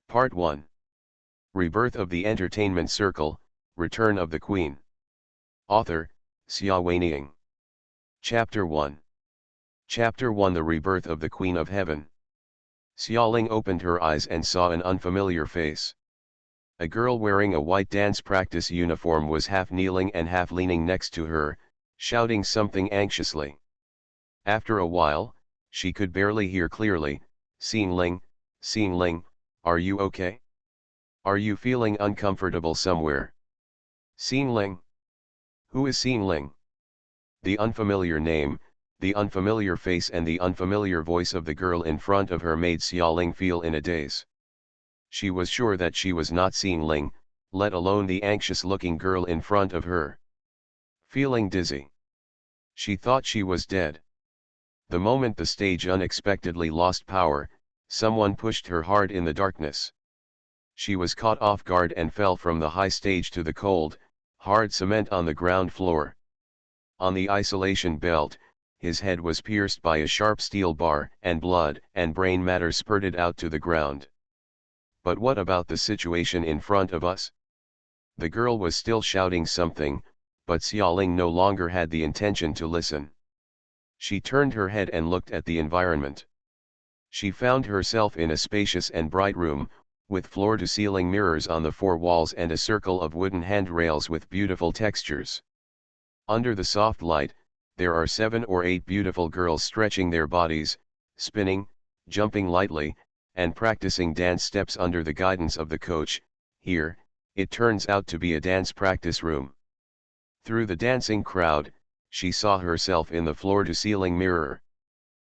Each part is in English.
Part 1. Rebirth of the Entertainment Circle, Return of the Queen. Author, Xia Weining. Chapter 1. Chapter 1 The Rebirth of the Queen of Heaven. Xiaoling opened her eyes and saw an unfamiliar face. A girl wearing a white dance practice uniform was half kneeling and half leaning next to her, shouting something anxiously. After a while, she could barely hear clearly. Xingling, are you okay? Are you feeling uncomfortable somewhere? Xingling? Who is Xingling? The unfamiliar name, the unfamiliar face and the unfamiliar voice of the girl in front of her made Xiaoling feel in a daze. She was sure that she was not Xingling, let alone the anxious-looking girl in front of her. Feeling dizzy. She thought she was dead. The moment the stage unexpectedly lost power, someone pushed her hard in the darkness. She was caught off guard and fell from the high stage to the cold, hard cement on the ground floor. On the isolation belt, his head was pierced by a sharp steel bar and blood and brain matter spurted out to the ground. But what about the situation in front of us? The girl was still shouting something, but Xiaoling no longer had the intention to listen. She turned her head and looked at the environment. She found herself in a spacious and bright room, with floor-to-ceiling mirrors on the four walls and a circle of wooden handrails with beautiful textures. Under the soft light, there are 7 or 8 beautiful girls stretching their bodies, spinning, jumping lightly, and practicing dance steps under the guidance of the coach. Here, it turns out to be a dance practice room. Through the dancing crowd, she saw herself in the floor-to-ceiling mirror.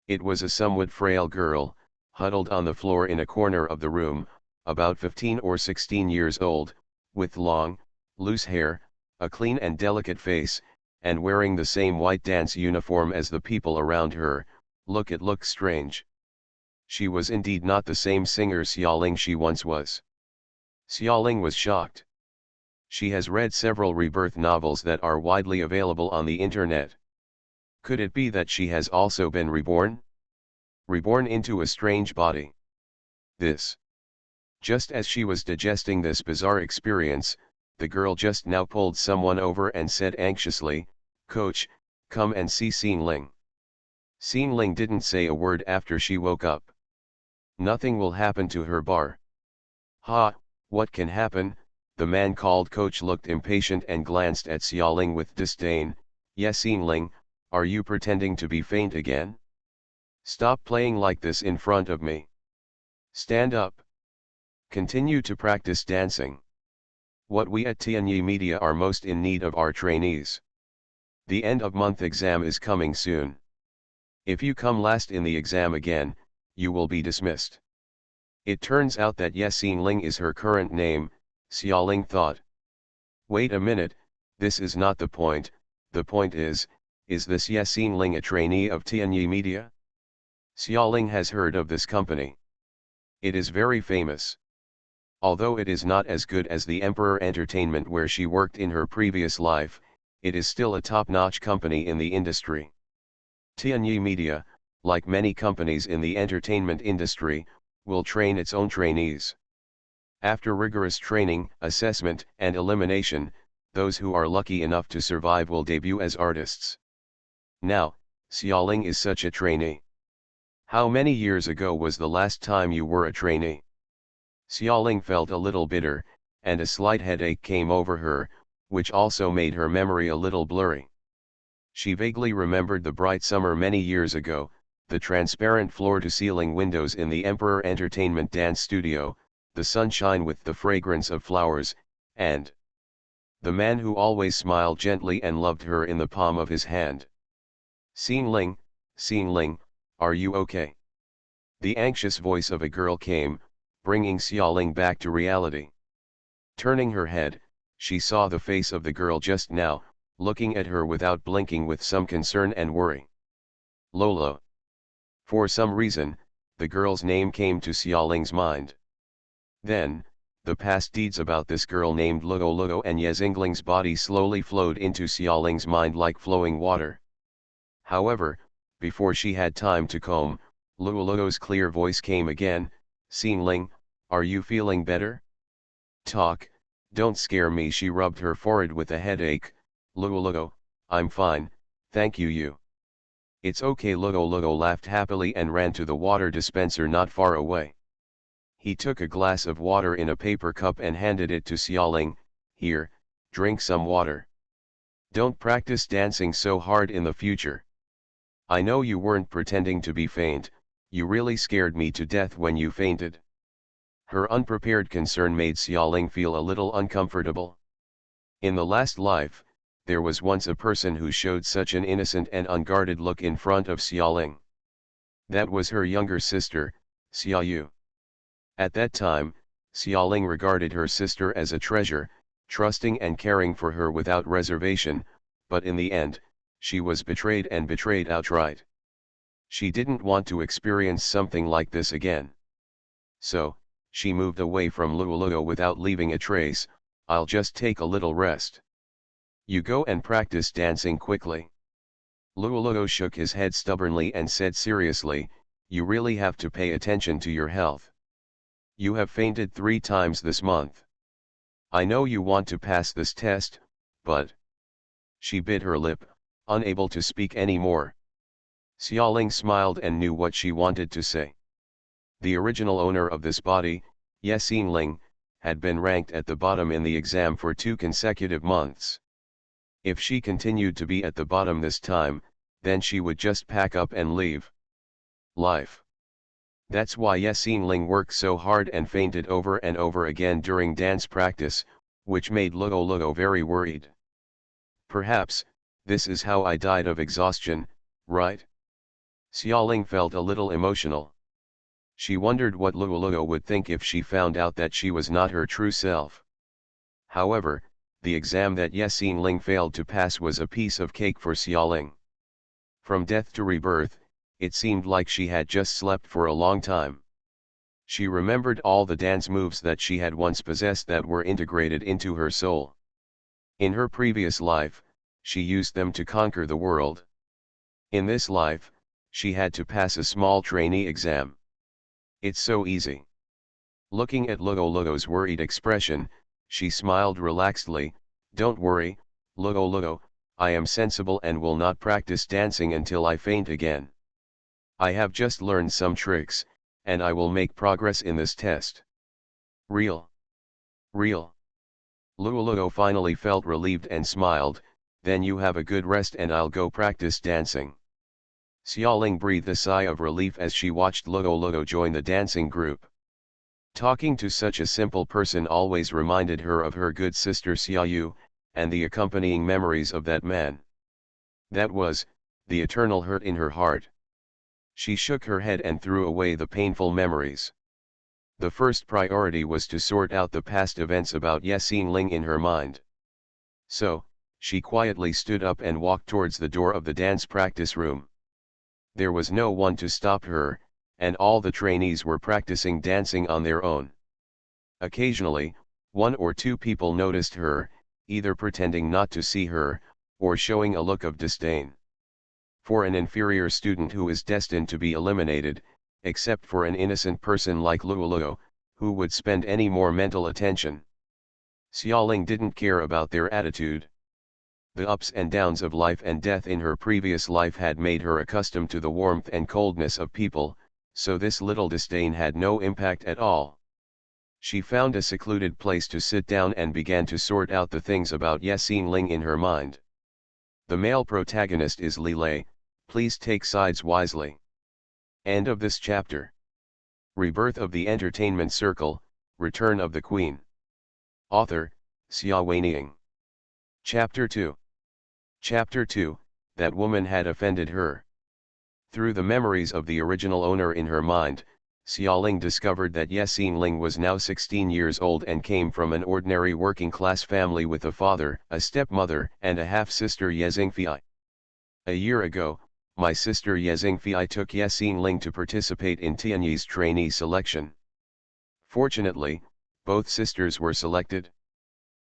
It was a somewhat frail girl, huddled on the floor in a corner of the room, about 15 or 16 years old, with long, loose hair, a clean and delicate face, and wearing the same white dance uniform as the people around her. It looked strange. She was indeed not the same singer Xiaoling she once was. Xiaoling was shocked. She has read several Rebirth novels that are widely available on the internet. Could it be that she has also been reborn? Reborn into a strange body. Just as she was digesting this bizarre experience, the girl just now pulled someone over and said anxiously, "Coach, come and see Xingling." Xingling didn't say a word after she woke up. Nothing will happen to her bar. Ha, what can happen? The man called Coach looked impatient and glanced at Xiaoling with disdain. Yes, Xingling, are you pretending to be faint again? Stop playing like this in front of me. Stand up. Continue to practice dancing. What we at Tianyi Media are most in need of are trainees. The end-of-month exam is coming soon. If you come last in the exam again, you will be dismissed. It turns out that Ye Xingling is her current name, Xiaoling thought. Wait a minute, this is not the point. The point is this Ye Xingling a trainee of Tianyi Media? Xiaoling has heard of this company. It is very famous. Although it is not as good as the Emperor Entertainment where she worked in her previous life, it is still a top-notch company in the industry. Tianyi Media, like many companies in the entertainment industry, will train its own trainees. After rigorous training, assessment, and elimination, those who are lucky enough to survive will debut as artists. Now, Xiaoling is such a trainee. How many years ago was the last time you were a trainee? Xiaoling felt a little bitter, and a slight headache came over her, which also made her memory a little blurry. She vaguely remembered the bright summer many years ago, the transparent floor-to-ceiling windows in the Emperor Entertainment dance studio, the sunshine with the fragrance of flowers, and the man who always smiled gently and loved her in the palm of his hand. Xingling, are you okay? The anxious voice of a girl came, bringing Xiaoling back to reality. Turning her head, she saw the face of the girl just now, looking at her without blinking with some concern and worry. Lolo. For some reason, the girl's name came to Xiaoling's mind. Then, the past deeds about this girl named Lolo and Ye Xingling's body slowly flowed into Xiaoling's mind like flowing water. However, before she had time to comb, Lolo's clear voice came again, Xingling, Are you feeling better? Talk, don't scare me. She rubbed her forehead with a headache. Lugo, I'm fine, thank you. It's okay. Lugo laughed happily and ran to the water dispenser not far away. He took a glass of water in a paper cup and handed it to Xiaoling. Here, drink some water. Don't practice dancing so hard in the future. I know you weren't pretending to be faint, you really scared me to death when you fainted. Her unprepared concern made Xiaoling feel a little uncomfortable. In the last life, there was once a person who showed such an innocent and unguarded look in front of Xiaoling. That was her younger sister, Xiaoyu. At that time, Xiaoling regarded her sister as a treasure, trusting and caring for her without reservation, but in the end, she was betrayed and betrayed outright. She didn't want to experience something like this again. So, she moved away from Luoluo without leaving a trace. I'll just take a little rest. You go and practice dancing quickly. Luoluo shook his head stubbornly and said seriously, you really have to pay attention to your health. You have fainted 3 times this month. I know you want to pass this test, but... She bit her lip, unable to speak any more. Xiaoling smiled and knew what she wanted to say. The original owner of this body, Ye Xingling, had been ranked at the bottom in the exam for 2 consecutive months. If she continued to be at the bottom this time, then she would just pack up and leave life. That's why Ye Xingling worked so hard and fainted over and over again during dance practice, which made Luo very worried. Perhaps, this is how I died of exhaustion, right? Xiaoling felt a little emotional. She wondered what Luo would think if she found out that she was not her true self. However, the exam that Ye Xingling failed to pass was a piece of cake for Xiaoling. From death to rebirth, it seemed like she had just slept for a long time. She remembered all the dance moves that she had once possessed that were integrated into her soul. In her previous life, she used them to conquer the world. In this life, she had to pass a small trainee exam. It's so easy. Looking at Luo's worried expression, she smiled relaxedly. Don't worry, Luo, I am sensible and will not practice dancing until I faint again. I have just learned some tricks, and I will make progress in this test. Real. Luo finally felt relieved and smiled. Then you have a good rest and I'll go practice dancing. Xiaoling breathed a sigh of relief as she watched Luo join the dancing group. Talking to such a simple person always reminded her of her good sister Xiaoyu, and the accompanying memories of that man. That was, the eternal hurt in her heart. She shook her head and threw away the painful memories. The first priority was to sort out the past events about Ye Xingling in her mind. So, she quietly stood up and walked towards the door of the dance practice room. There was no one to stop her, and all the trainees were practicing dancing on their own. Occasionally, 1 or 2 people noticed her, either pretending not to see her, or showing a look of disdain. For an inferior student who is destined to be eliminated, except for an innocent person like Luo, who would spend any more mental attention? Xiaoling didn't care about their attitude. The ups and downs of life and death in her previous life had made her accustomed to the warmth and coldness of people, so this little disdain had no impact at all. She found a secluded place to sit down and began to sort out the things about Ye Xingling in her mind. The male protagonist is Li Lei, please take sides wisely. End of this chapter. Rebirth of the Entertainment Circle, Return of the Queen. Author, Xia Weining. Chapter 2. Chapter 2, that woman had offended her. Through the memories of the original owner in her mind, Xiaoling discovered that Ye Xingling was now 16 years old and came from an ordinary working-class family with a father, a stepmother, and a half-sister Ye Xingfei. A year ago, my sister Ye Xingfei took Ye Xingling to participate in Tianyi's trainee selection. Fortunately, both sisters were selected.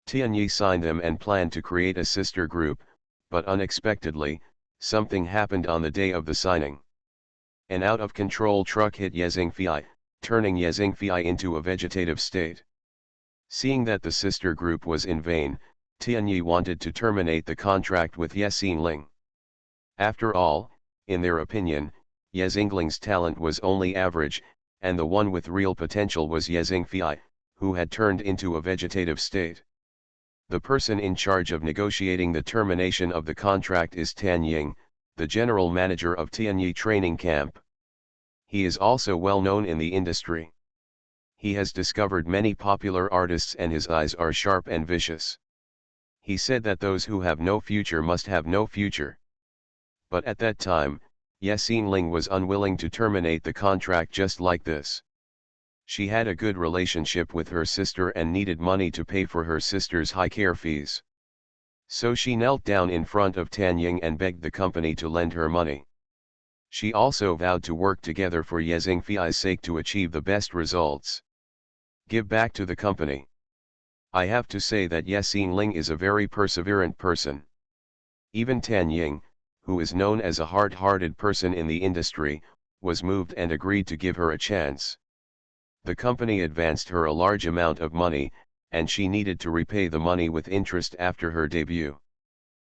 Tianyi signed them and planned to create a sister group, but unexpectedly, something happened on the day of the signing. An out-of-control truck hit Ye Xingfei, turning Yezhengfei into a vegetative state. Seeing that the sister group was in vain, Tianyi wanted to terminate the contract with Yexinling. After all, in their opinion, Yezhingling's talent was only average, and the one with real potential was Yezhengfei, who had turned into a vegetative state. The person in charge of negotiating the termination of the contract is Tan Ying, the general manager of Tianyi training camp. He is also well known in the industry. He has discovered many popular artists and his eyes are sharp and vicious. He said that those who have no future must have no future. But at that time, Yexinling was unwilling to terminate the contract just like this. She had a good relationship with her sister and needed money to pay for her sister's high care fees. So she knelt down in front of Tan Ying and begged the company to lend her money. She also vowed to work together for Yezhengfei's sake to achieve the best results. Give back to the company. I have to say that Yexinling is a very perseverant person. Even Tan Ying, who is known as a hard-hearted person in the industry, was moved and agreed to give her a chance. The company advanced her a large amount of money, and she needed to repay the money with interest after her debut.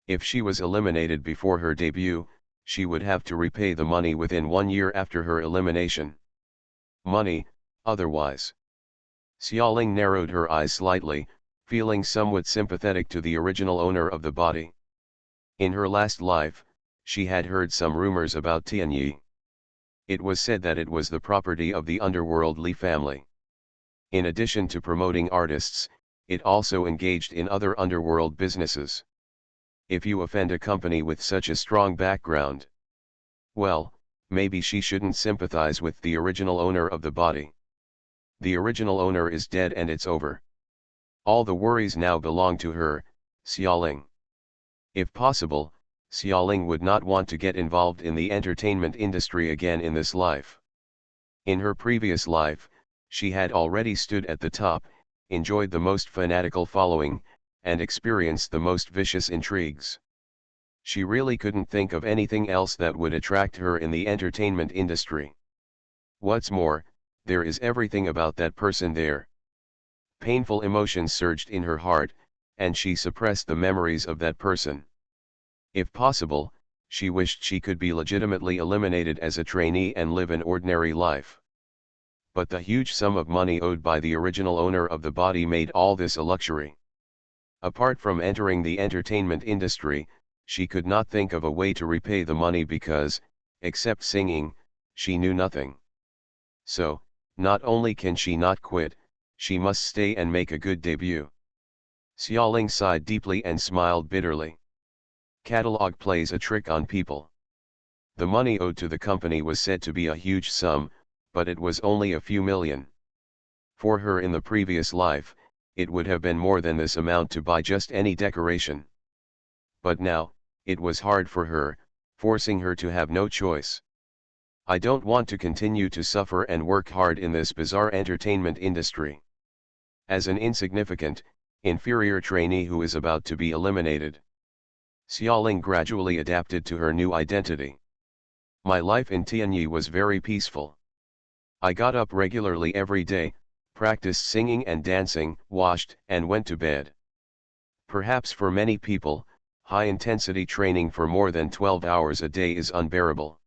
If she was eliminated before her debut, she would have to repay the money within 1 year after her elimination. Money, otherwise. Xiaoling narrowed her eyes slightly, feeling somewhat sympathetic to the original owner of the body. In her last life, she had heard some rumors about Tianyi. It was said that it was the property of the underworld Li family. In addition to promoting artists, it also engaged in other underworld businesses. If you offend a company with such a strong background, well, maybe she shouldn't sympathize with the original owner of the body. The original owner is dead and it's over. All the worries now belong to her, Xiaoling. If possible, Xiaoling would not want to get involved in the entertainment industry again in this life. In her previous life, she had already stood at the top, enjoyed the most fanatical following, and experienced the most vicious intrigues. She really couldn't think of anything else that would attract her in the entertainment industry. What's more, there is everything about that person there. Painful emotions surged in her heart, and she suppressed the memories of that person. If possible, she wished she could be legitimately eliminated as a trainee and live an ordinary life. But the huge sum of money owed by the original owner of the body made all this a luxury. Apart from entering the entertainment industry, she could not think of a way to repay the money because, except singing, she knew nothing. So, not only can she not quit, she must stay and make a good debut. Xiaoling sighed deeply and smiled bitterly. Catalog plays a trick on people. The money owed to the company was said to be a huge sum, but it was only a few million. For her in the previous life, it would have been more than this amount to buy just any decoration. But now, it was hard for her, forcing her to have no choice. I don't want to continue to suffer and work hard in this bizarre entertainment industry. As an insignificant, inferior trainee who is about to be eliminated. Xiaoling gradually adapted to her new identity. My life in Tianyi was very peaceful. I got up regularly every day, practiced singing and dancing, washed, and went to bed. Perhaps for many people, high-intensity training for more than 12 hours a day is unbearable.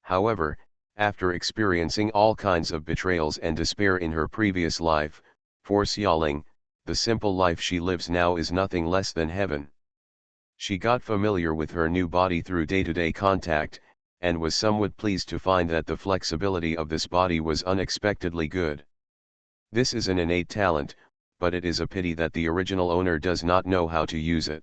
However, after experiencing all kinds of betrayals and despair in her previous life, for Xiaoling, the simple life she lives now is nothing less than heaven. She got familiar with her new body through day-to-day contact, and was somewhat pleased to find that the flexibility of this body was unexpectedly good. This is an innate talent, but it is a pity that the original owner does not know how to use it.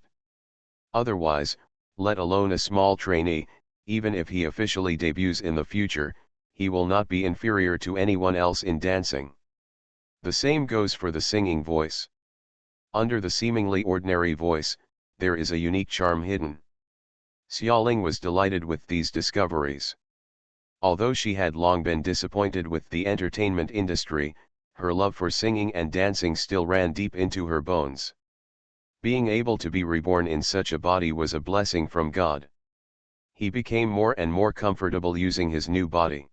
Otherwise, let alone a small trainee, even if he officially debuts in the future, he will not be inferior to anyone else in dancing. The same goes for the singing voice. Under the seemingly ordinary voice, there is a unique charm hidden. Xiaoling was delighted with these discoveries. Although she had long been disappointed with the entertainment industry, her love for singing and dancing still ran deep into her bones. Being able to be reborn in such a body was a blessing from God. He became more and more comfortable using his new body.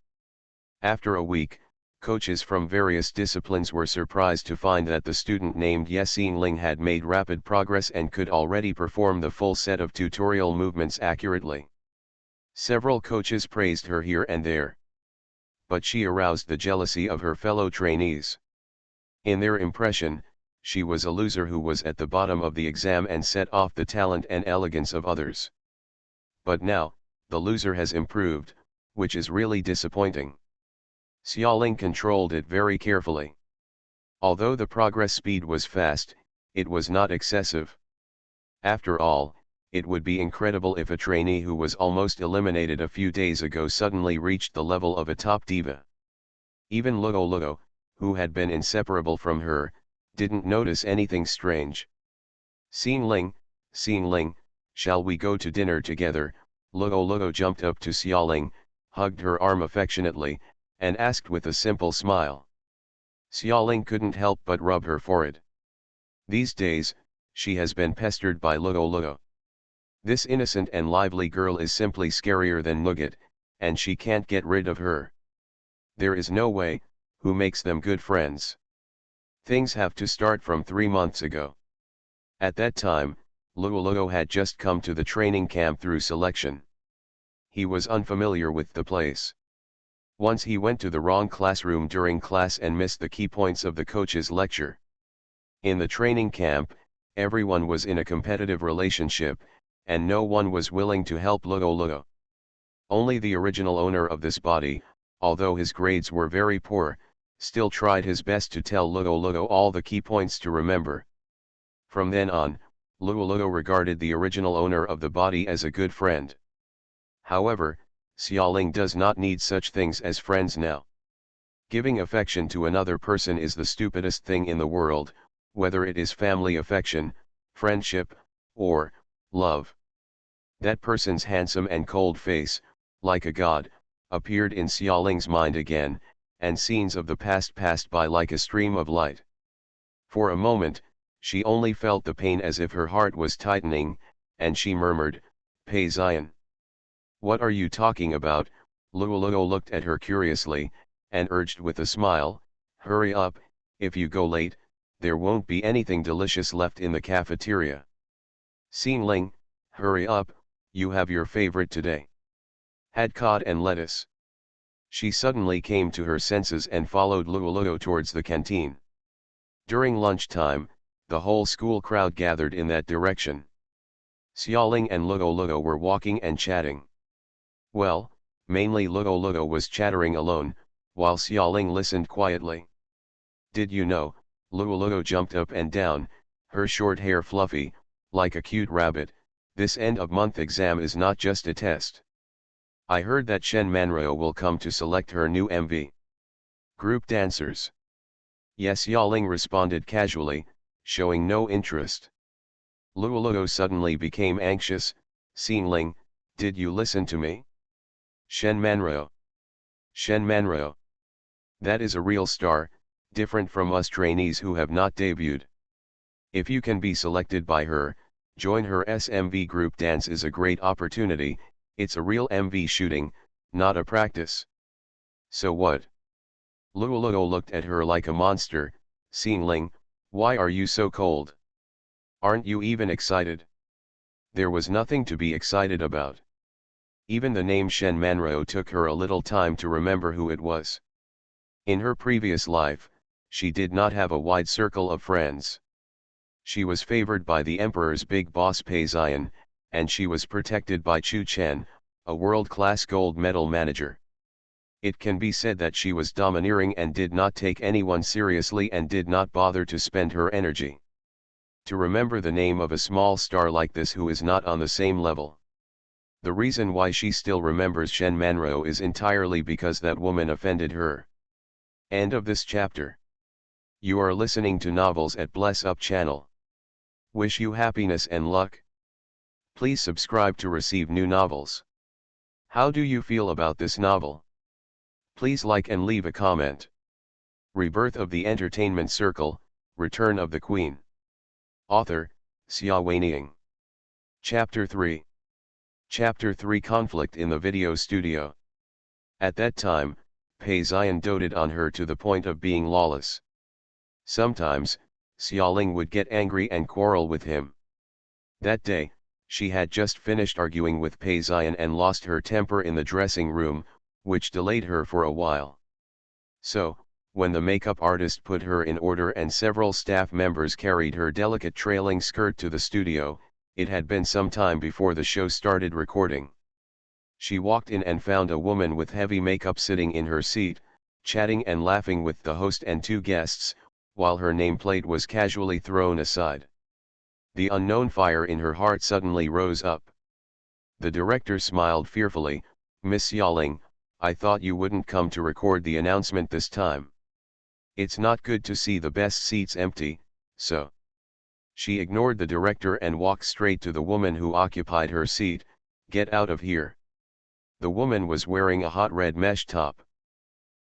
After a week, Coaches from various disciplines were surprised to find that the student named Ye Ling had made rapid progress and could already perform the full set of tutorial movements accurately. Several coaches praised her here and there. But she aroused the jealousy of her fellow trainees. In their impression, she was a loser who was at the bottom of the exam and set off the talent and elegance of others. But now, the loser has improved, which is really disappointing. Xiaoling controlled it very carefully. Although the progress speed was fast, it was not excessive. After all, it would be incredible if a trainee who was almost eliminated a few days ago suddenly reached the level of a top diva. Even Luo, who had been inseparable from her, didn't notice anything strange. Xin Ling, shall we go to dinner together? Luo jumped up to Xiaoling, hugged her arm affectionately, and asked with a simple smile. Xiaoling couldn't help but rub her forehead. These days, she has been pestered by Luo. This innocent and lively girl is simply scarier than Nougat, and she can't get rid of her. There is no way, who makes them good friends? Things have to start from 3 months ago. At that time, Luo had just come to the training camp through selection. He was unfamiliar with the place. Once he went to the wrong classroom during class and missed the key points of the coach's lecture. In the training camp, everyone was in a competitive relationship, and no one was willing to help Luo. Only the original owner of this body, although his grades were very poor, still tried his best to tell Luo all the key points to remember. From then on, Luo regarded the original owner of the body as a good friend. However, Xiaoling does not need such things as friends now. Giving affection to another person is the stupidest thing in the world, whether it is family affection, friendship, or love. That person's handsome and cold face, like a god, appeared in Xiaoling's mind again, and scenes of the past passed by like a stream of light. For a moment, she only felt the pain as if her heart was tightening, and she murmured, "Pei Zion. What are you talking about?" Luo looked at her curiously, and urged with a smile, "Hurry up, if you go late, there won't be anything delicious left in the cafeteria." Xin Ling, hurry up, you have your favorite today. Had cod and lettuce. She suddenly came to her senses and followed Luo towards the canteen. During lunchtime, the whole school crowd gathered in that direction. Xiaoling and Luo were walking and chatting. Well, mainly Luo was chattering alone, while Xiaoling listened quietly. Did you know? Luo jumped up and down, her short hair fluffy, like a cute rabbit. This end-of-month exam is not just a test. I heard that Shen Manro will come to select her new MV. Group dancers. Yes, Xiaoling responded casually, showing no interest. Luo suddenly became anxious. Xin Ling, did you listen to me? Shen Manro. Shen Manro. That is a real star, different from us trainees who have not debuted. If you can be selected by her, join her SMV group dance is a great opportunity. It's a real MV shooting, not a practice. So what? Luo looked at her like a monster. Xin Ling, why are you so cold? Aren't you even excited? There was nothing to be excited about. Even the name Shen Manro took her a little time to remember who it was. In her previous life, she did not have a wide circle of friends. She was favored by the emperor's big boss Pei Zion, and she was protected by Chu Chen, a world-class gold medal manager. It can be said that she was domineering and did not take anyone seriously and did not bother to spend her energy to remember the name of a small star like this who is not on the same level. The reason why she still remembers Shen Manro is entirely because that woman offended her. End of this chapter. You are listening to Novels at Bless Up channel. Wish you happiness and luck. Please subscribe to receive new novels. How do you feel about this novel? Please like and leave a comment. Rebirth of the Entertainment Circle, Return of the Queen. Author, Xia Weining. Chapter 3. Chapter 3 Conflict in the Video Studio. At that time, Pei Zion doted on her to the point of being lawless. Sometimes, Xiaoling would get angry and quarrel with him. That day, she had just finished arguing with Pei Zion and lost her temper in the dressing room, which delayed her for a while. So, when the makeup artist put her in order and several staff members carried her delicate trailing skirt to the studio, it had been some time before the show started recording. She walked in and found a woman with heavy makeup sitting in her seat, chatting and laughing with the host and two guests, while her nameplate was casually thrown aside. The unknown fire in her heart suddenly rose up. The director smiled fearfully. "Miss Xiaoling, I thought you wouldn't come to record the announcement this time. It's not good to see the best seats empty, so." She ignored the director and walked straight to the woman who occupied her seat. "Get out of here." The woman was wearing a hot red mesh top.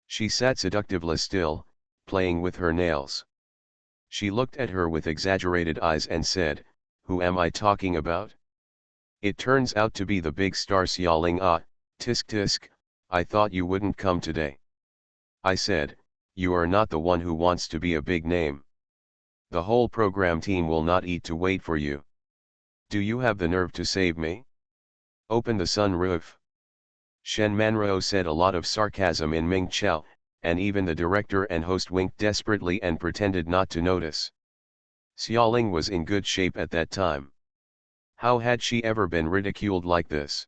She sat seductively still, playing with her nails. She looked at her with exaggerated eyes and said, "Who am I talking about?" "It turns out to be the big star Xiaoling. Ah, tisk tisk, I thought you wouldn't come today." I said, "You are not the one who wants to be a big name. The whole program team will not eat to wait for you. Do you have the nerve to save me? Open the sun roof." Shen Manruo said a lot of sarcasm in Ming Chao, and even the director and host winked desperately and pretended not to notice. Xiaoling was in good shape at that time. How had she ever been ridiculed like this?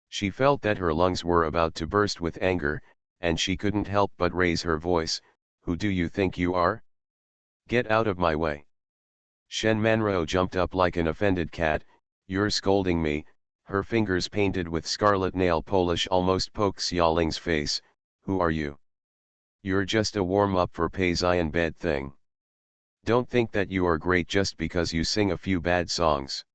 She felt that her lungs were about to burst with anger, and she couldn't help but raise her voice. "Who do you think you are? Get out of my way." Shen Manruo jumped up like an offended cat. "You're scolding me." Her fingers painted with scarlet nail polish almost poked Xiaoling's face. "Who are you? You're just a warm-up for Pei Zion bed thing. Don't think that you are great just because you sing a few bad songs."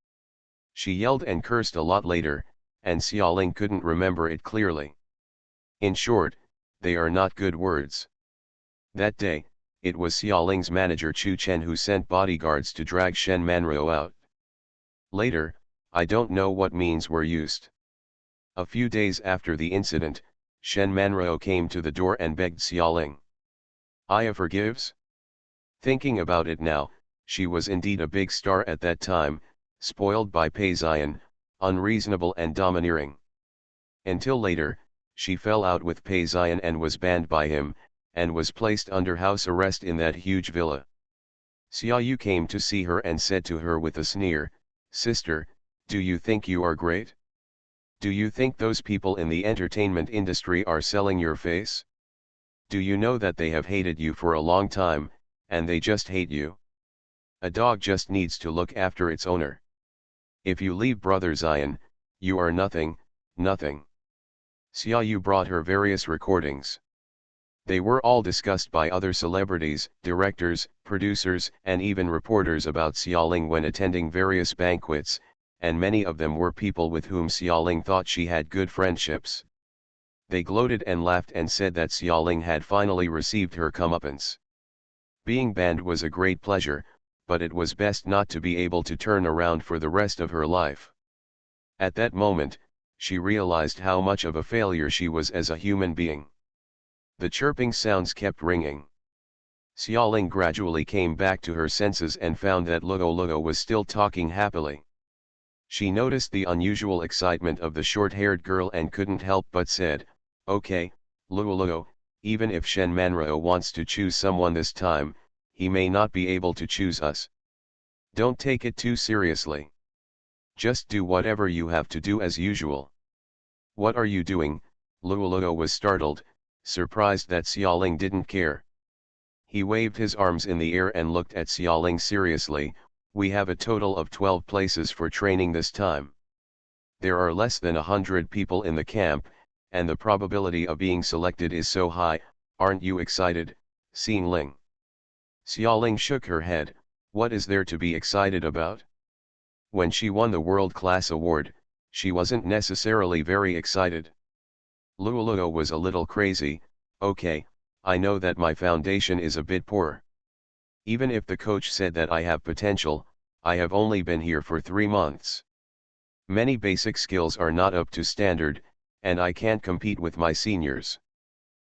She yelled and cursed a lot later, and Xiaoling couldn't remember it clearly. In short, they are not good words. That day, it was Xiaoling's manager Chu Chen who sent bodyguards to drag Shen Manruo out. Later, I don't know what means were used. A few days after the incident, Shen Manruo came to the door and begged Xiaoling. "Aya forgives?" Thinking about it now, she was indeed a big star at that time, spoiled by Pei Zion, unreasonable and domineering. Until later, she fell out with Pei Zion and was banned by him, and was placed under house arrest in that huge villa. Xiaoyu came to see her and said to her with a sneer, "Sister, do you think you are great? Do you think those people in the entertainment industry are selling your face? Do you know that they have hated you for a long time, and they just hate you? A dog just needs to look after its owner. If you leave Brother Zion, you are nothing, nothing." Xiaoyu brought her various recordings. They were all discussed by other celebrities, directors, producers, and even reporters about Xiaoling when attending various banquets, and many of them were people with whom Xiaoling thought she had good friendships. They gloated and laughed and said that Xiaoling had finally received her comeuppance. Being banned was a great pleasure, but it was best not to be able to turn around for the rest of her life. At that moment, she realized how much of a failure she was as a human being. The chirping sounds kept ringing. Xiaoling gradually came back to her senses and found that Luo Luo was still talking happily. She noticed the unusual excitement of the short-haired girl and couldn't help but said, "Okay, Luo Luo, even if Shen Manruo wants to choose someone this time, he may not be able to choose us. Don't take it too seriously. Just do whatever you have to do as usual." "What are you doing?" Luo Luo was startled, surprised that Xiaoling didn't care. He waved his arms in the air and looked at Xiaoling seriously. "We have a total of 12 places for training this time. There are less than 100 people in the camp, and the probability of being selected is so high. Aren't you excited, Xingling?" Xiaoling shook her head. What is there to be excited about? When she won the world-class award, she wasn't necessarily very excited. Luo Luo was a little crazy. "Okay, I know that my foundation is a bit poor. Even if the coach said that I have potential, I have only been here for 3 months. Many basic skills are not up to standard, and I can't compete with my seniors.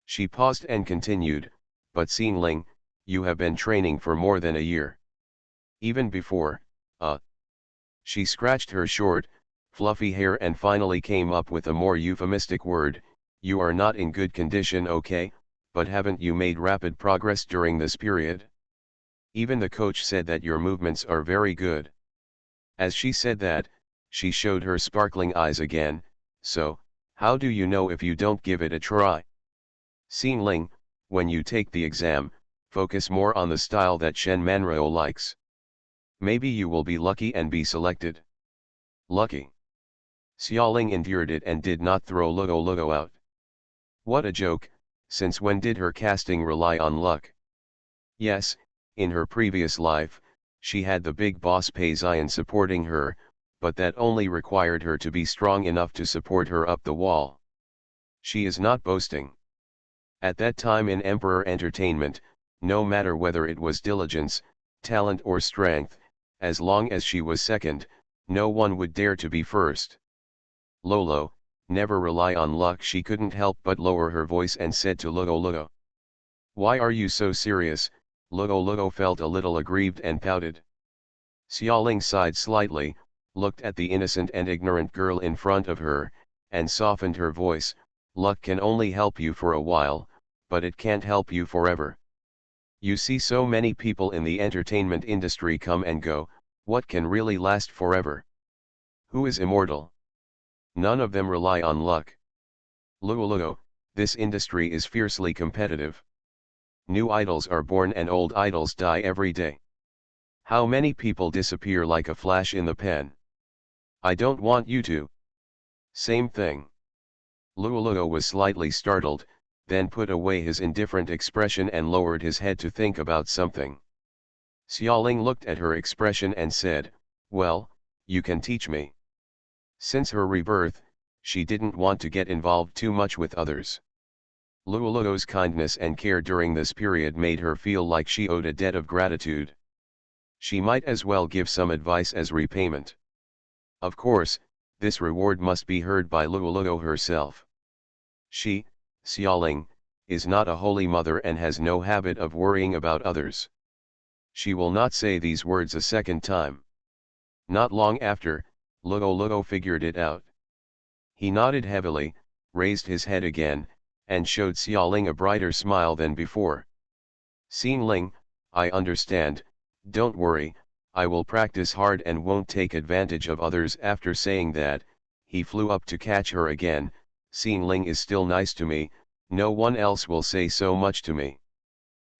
She paused and continued, but Xingling, you have been training for more than a year. Even before, she scratched her short, fluffy hair and finally came up with a more euphemistic word, you are not in good condition, okay, but haven't you made rapid progress during this period? Even the coach said that your movements are very good. As she said that, she showed her sparkling eyes again, so, how do you know if you don't give it a try? Xingling, when you take the exam, focus more on the style that Shen Manruo likes. Maybe you will be lucky and be selected. Lucky. Xiaoling endured it and did not throw Lugo out. What a joke, since when did her casting rely on luck? Yes, in her previous life, she had the big boss Pei Zion supporting her, but that only required her to be strong enough to support her up the wall. She is not boasting. At that time in Emperor Entertainment, no matter whether it was diligence, talent or strength, as long as she was second, no one would dare to be first. Lolo, never rely on luck. She couldn't help but lower her voice and said to Lugo. Why are you so serious? Lugo felt a little aggrieved and pouted. Xiaoling sighed slightly, looked at the innocent and ignorant girl in front of her, and softened her voice, luck can only help you for a while, but it can't help you forever. You see so many people in the entertainment industry come and go, what can really last forever? Who is immortal? None of them rely on luck. Lugo, this industry is fiercely competitive. New idols are born and old idols die every day. How many people disappear like a flash in the pan? I don't want you to. Same thing. Lugo was slightly startled, then put away his indifferent expression and lowered his head to think about something. Xiaoling looked at her expression and said, well, you can teach me. Since her rebirth, she didn't want to get involved too much with others. Lugo's kindness and care during this period made her feel like she owed a debt of gratitude. She might as well give some advice as repayment. Of course, this reward must be heard by Lugo herself. She, Xiaoling, is not a holy mother and has no habit of worrying about others. She will not say these words a second time. Not long after, Lugo figured it out. He nodded heavily, raised his head again, and showed Xiaoling a brighter smile than before. Xingling, I understand, don't worry, I will practice hard and won't take advantage of others. After saying that, he flew up to catch her again. Xingling is still nice to me, no one else will say so much to me.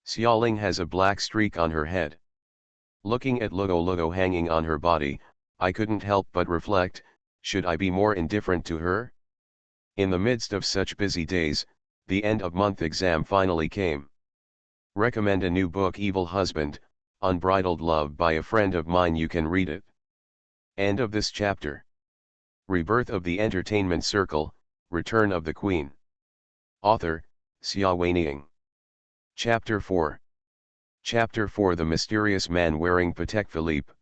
Xiaoling has a black streak on her head. Looking at Lugo hanging on her body, I couldn't help but reflect, should I be more indifferent to her? In the midst of such busy days, the end-of-month exam finally came. Recommend a new book, Evil Husband, Unbridled Love, by a friend of mine. You can read it. End of this chapter. Rebirth of the Entertainment Circle, Return of the Queen. Author, Xia Weining. Chapter 4. Chapter 4: The Mysterious Man Wearing Patek Philippe.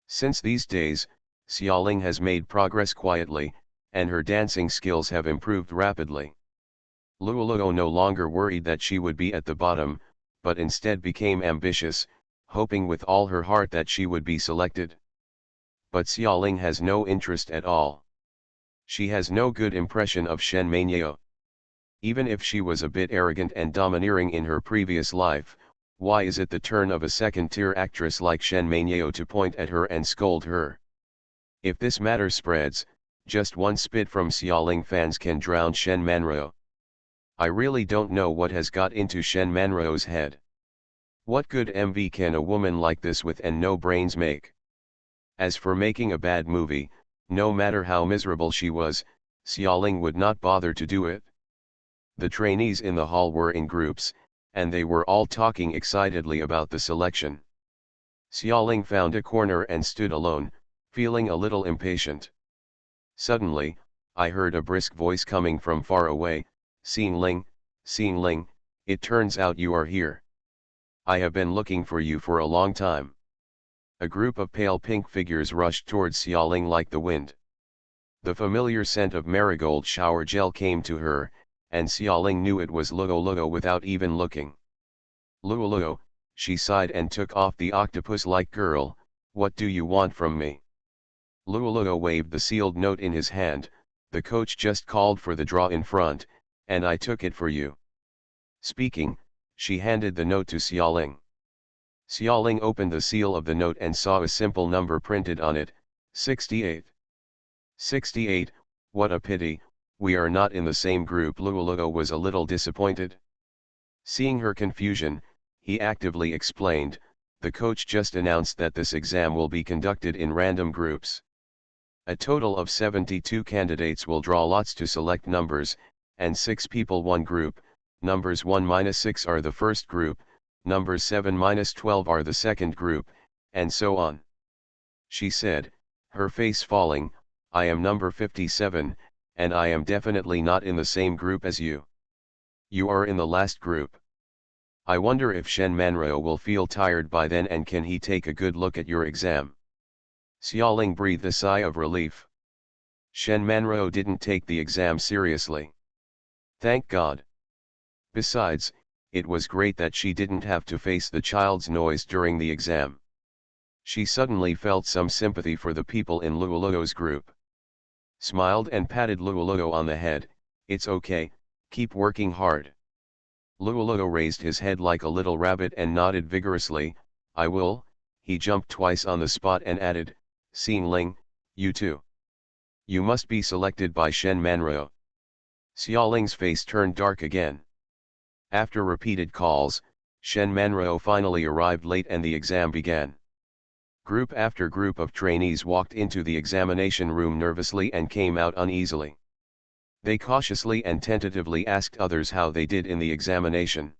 Since these days, Xiaoling has made progress quietly, and her dancing skills have improved rapidly. Luo no longer worried that she would be at the bottom, but instead became ambitious, hoping with all her heart that she would be selected. But Xiaoling has no interest at all. She has no good impression of Shen Manruo. Even if she was a bit arrogant and domineering in her previous life, why is it the turn of a second-tier actress like Shen Manruo to point at her and scold her? If this matter spreads, just one spit from Xiaoling fans can drown Shen Manruo. I really don't know what has got into Shen Manruo's head. What good MV can a woman like this with and no brains make? As for making a bad movie, no matter how miserable she was, Xiaoling would not bother to do it. The trainees in the hall were in groups, and they were all talking excitedly about the selection. Xiaoling found a corner and stood alone, feeling a little impatient. Suddenly, I heard a brisk voice coming from far away, Xingling, it turns out you are here. I have been looking for you for a long time. A group of pale pink figures rushed towards Xiaoling like the wind. The familiar scent of marigold shower gel came to her, and Xiaoling knew it was Luo Luo without even looking. Luo Luo, she sighed and took off the octopus-like girl, what do you want from me? Luo Luo waved the sealed note in his hand, the coach just called for the draw in front, and I took it for you. Speaking, she handed the note to Xiaoling. Xiaoling opened the seal of the note and saw a simple number printed on it, 68. 68, what a pity, we are not in the same group. Luo Luo was a little disappointed. Seeing her confusion, he actively explained, the coach just announced that this exam will be conducted in random groups. A total of 72 candidates will draw lots to select numbers, and 6 people one group, numbers 1-6 are the first group, numbers 7-12 are the second group, and so on. She said, her face falling, I am number 57, and I am definitely not in the same group as you. You are in the last group. I wonder if Shen Manrao will feel tired by then and can he take a good look at your exam. Xiaoling breathed a sigh of relief. Shen Manrao didn't take the exam seriously. Thank God. Besides, it was great that she didn't have to face the child's noise during the exam. She suddenly felt some sympathy for the people in Luo Luo's group. Smiled and patted Luo Luo on the head, it's okay, keep working hard. Luo Luo raised his head like a little rabbit and nodded vigorously, I will. He jumped twice on the spot and added, Xingling, you too. You must be selected by Shen Manrao. Xiaoling's face turned dark again. After repeated calls, Shen Manrao finally arrived late and the exam began. Group after group of trainees walked into the examination room nervously and came out uneasily. They cautiously and tentatively asked others how they did in the examination.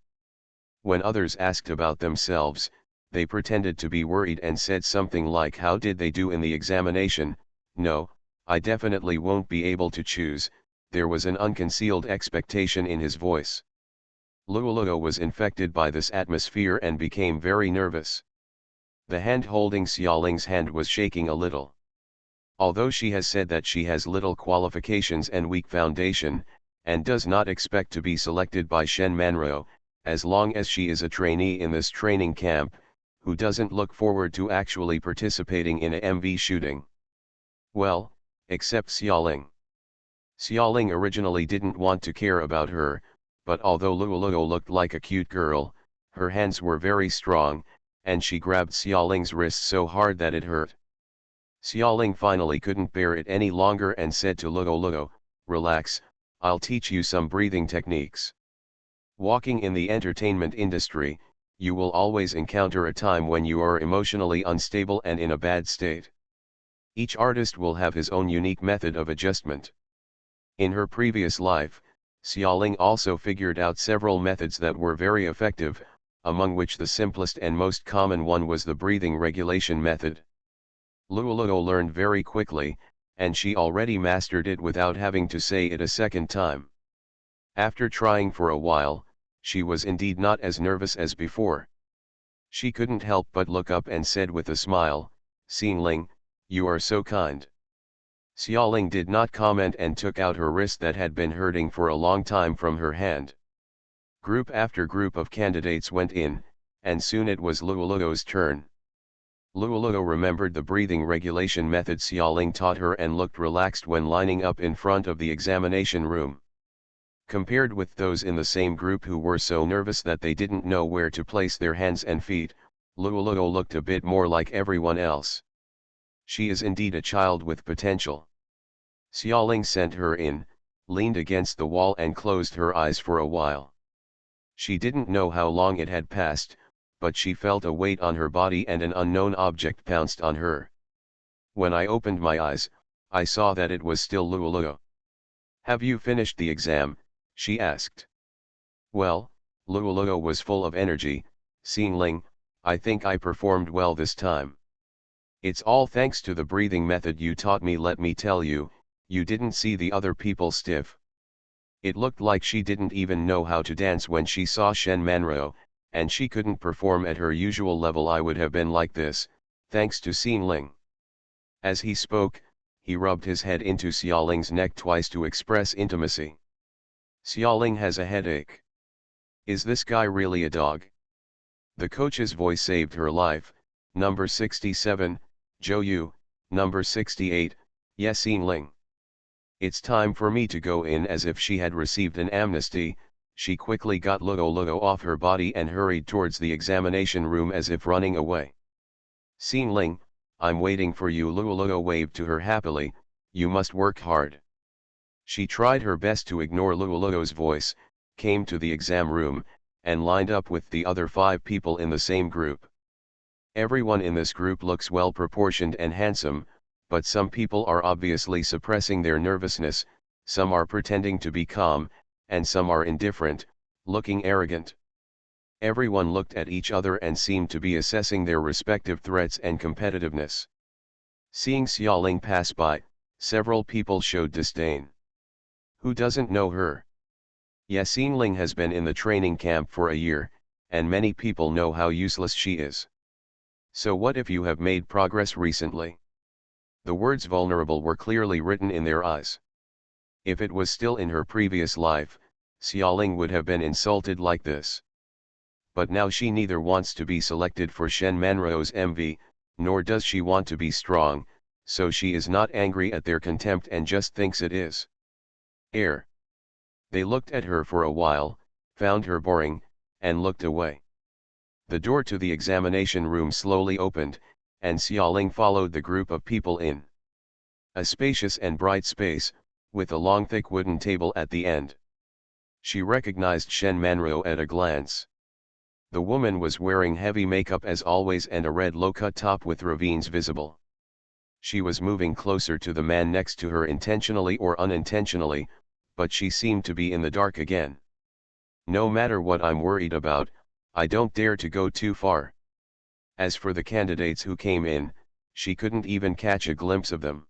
When others asked about themselves, they pretended to be worried and said something like how did they do in the examination, no, I definitely won't be able to choose, there was an unconcealed expectation in his voice. Luo Luo was infected by this atmosphere and became very nervous. The hand holding Xiaoling's hand was shaking a little. Although she has said that she has little qualifications and weak foundation, and does not expect to be selected by Shen Manrao, as long as she is a trainee in this training camp, who doesn't look forward to actually participating in a MV shooting. Well, except Xiaoling. Xiaoling originally didn't want to care about her, but although Luo Luo looked like a cute girl, her hands were very strong, and she grabbed Xiaoling's wrist so hard that it hurt. Xiaoling finally couldn't bear it any longer and said to Luo Luo, relax, I'll teach you some breathing techniques. Walking in the entertainment industry, you will always encounter a time when you are emotionally unstable and in a bad state. Each artist will have his own unique method of adjustment. In her previous life, Xiaoling also figured out several methods that were very effective, among which the simplest and most common one was the breathing regulation method. Luo Luo learned very quickly, and she already mastered it without having to say it a second time. After trying for a while, she was indeed not as nervous as before. She couldn't help but look up and said with a smile, Xingling, you are so kind. Xiaoling did not comment and took out her wrist that had been hurting for a long time from her hand. Group after group of candidates went in, and soon it was Luo Luo's turn. Luo Luo remembered the breathing regulation method Xiaoling taught her and looked relaxed when lining up in front of the examination room. Compared with those in the same group who were so nervous that they didn't know where to place their hands and feet, Luo Luo looked a bit more like everyone else. She is indeed a child with potential. Xiaoling sent her in, leaned against the wall and closed her eyes for a while. She didn't know how long it had passed, but she felt a weight on her body and an unknown object pounced on her. When I opened my eyes, I saw that it was still Luo Luo. Have you finished the exam? She asked. Well, Luo Luo was full of energy, Xingling, I think I performed well this time. It's all thanks to the breathing method you taught me. Let me tell you, you didn't see the other people stiff. It looked like she didn't even know how to dance when she saw Shen Manrao, and she couldn't perform at her usual level. I would have been like this, thanks to Xingling. As he spoke, he rubbed his head into Xiaoling's neck twice to express intimacy. Xiaoling has a headache. Is this guy really a dog? The coach's voice saved her life. Number 67, Zhou Yu. Number 68, Yexin Ling. It's time for me to go in. As if she had received an amnesty, she quickly got Luo off her body and hurried towards the examination room as if running away. Xin Ling, I'm waiting for you. Luo waved to her happily, you must work hard. She tried her best to ignore Luo's voice, came to the exam room, and lined up with the other 5 people in the same group. Everyone in this group looks well proportioned and handsome, but some people are obviously suppressing their nervousness, some are pretending to be calm, and some are indifferent, looking arrogant. Everyone looked at each other and seemed to be assessing their respective threats and competitiveness. Seeing Xiaoling pass by, several people showed disdain. Who doesn't know her? Yexin Ling has been in the training camp for a year, and many people know how useless she is. So what if you have made progress recently? The words vulnerable were clearly written in their eyes. If it was still in her previous life, Xiaoling would have been insulted like this. But now she neither wants to be selected for Shen Manruo's MV, nor does she want to be strong, so she is not angry at their contempt and just thinks it is air. They looked at her for a while, found her boring, and looked away. The door to the examination room slowly opened, and Xiaoling followed the group of people in. A spacious and bright space, with a long thick wooden table at the end. She recognized Shen Manruo at a glance. The woman was wearing heavy makeup as always and a red low-cut top with ravines visible. She was moving closer to the man next to her intentionally or unintentionally, but she seemed to be in the dark again. No matter what I'm worried about, I don't dare to go too far. As for the candidates who came in, she couldn't even catch a glimpse of them.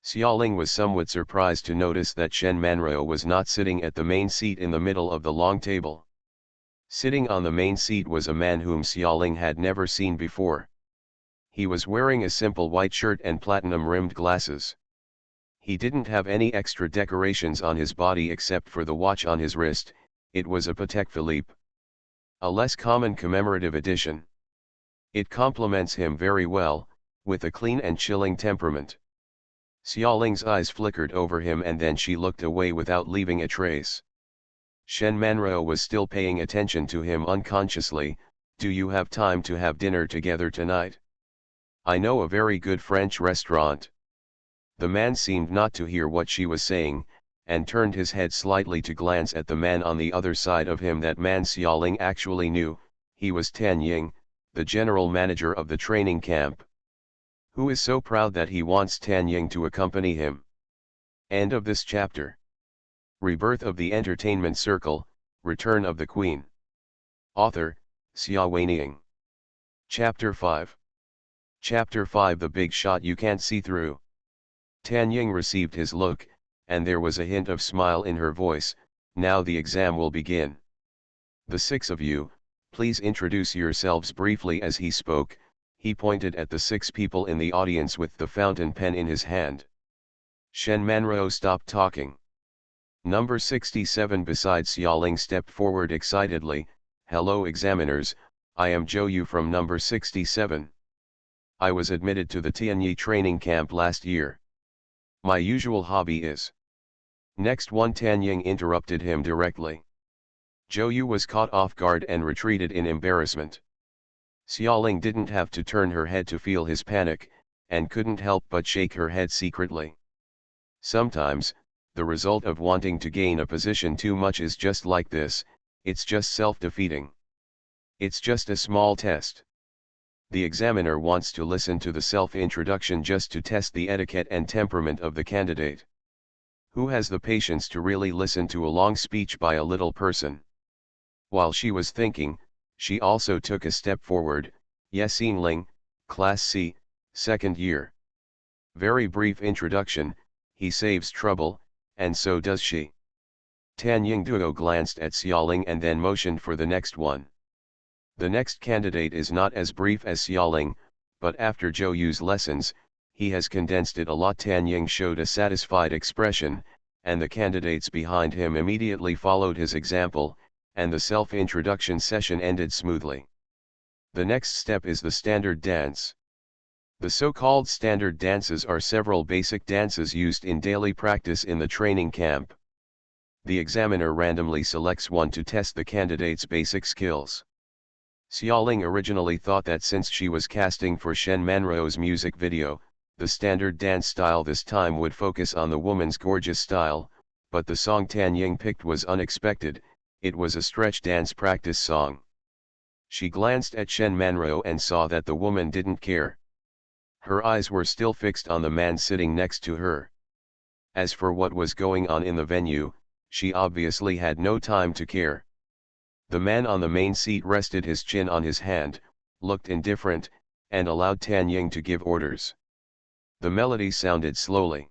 Xiaoling was somewhat surprised to notice that Shen Manruo was not sitting at the main seat in the middle of the long table. Sitting on the main seat was a man whom Xiaoling had never seen before. He was wearing a simple white shirt and platinum-rimmed glasses. He didn't have any extra decorations on his body except for the watch on his wrist. It was a Patek Philippe. A less common commemorative edition. It complements him very well, with a clean and chilling temperament. Xiaoling's eyes flickered over him and then she looked away without leaving a trace. Shen Manruo was still paying attention to him unconsciously. Do you have time to have dinner together tonight? I know a very good French restaurant. The man seemed not to hear what she was saying, and turned his head slightly to glance at the man on the other side of him. That man Xiaoling actually knew. He was Tan Ying, the general manager of the training camp. Who is so proud that he wants Tan Ying to accompany him? End of this chapter. Rebirth of the Entertainment Circle, Return of the Queen. Author, Xia Weiniang. Chapter 5. Chapter 5. The Big Shot You Can't See Through. Tan Ying received his look, and there was a hint of smile in her voice. Now the exam will begin. The 6 of you, please introduce yourselves briefly. As he spoke, he pointed at the 6 people in the audience with the fountain pen in his hand. Shen Manruo stopped talking. Number 67 beside Xiaoling stepped forward excitedly. Hello examiners, I am Zhou Yu from number 67. I was admitted to the Tianyi training camp last year. My usual hobby is... Next one. Tan Ying interrupted him directly. Zhou Yu was caught off guard and retreated in embarrassment. Xiaoling didn't have to turn her head to feel his panic, and couldn't help but shake her head secretly. Sometimes, the result of wanting to gain a position too much is just like this, it's just self-defeating. It's just a small test. The examiner wants to listen to the self-introduction just to test the etiquette and temperament of the candidate. Who has the patience to really listen to a long speech by a little person? While she was thinking, she also took a step forward. Yexin Ling, Class C, 2nd year. Very brief introduction, he saves trouble, and so does she. Tan Ying Duo glanced at Xiaoling and then motioned for the next one. The next candidate is not as brief as Xiaoling, but after Zhou Yu's lessons, he has condensed it a lot. Tan Ying showed a satisfied expression, and the candidates behind him immediately followed his example, and the self-introduction session ended smoothly. The next step is the standard dance. The so-called standard dances are several basic dances used in daily practice in the training camp. The examiner randomly selects one to test the candidate's basic skills. Xiaoling originally thought that since she was casting for Shen Manruo's music video, the standard dance style this time would focus on the woman's gorgeous style, but the song Tan Ying picked was unexpected. It was a stretch dance practice song. She glanced at Shen Manruo and saw that the woman didn't care. Her eyes were still fixed on the man sitting next to her. As for what was going on in the venue, she obviously had no time to care. The man on the main seat rested his chin on his hand, looked indifferent, and allowed Tan Ying to give orders. The melody sounded slowly.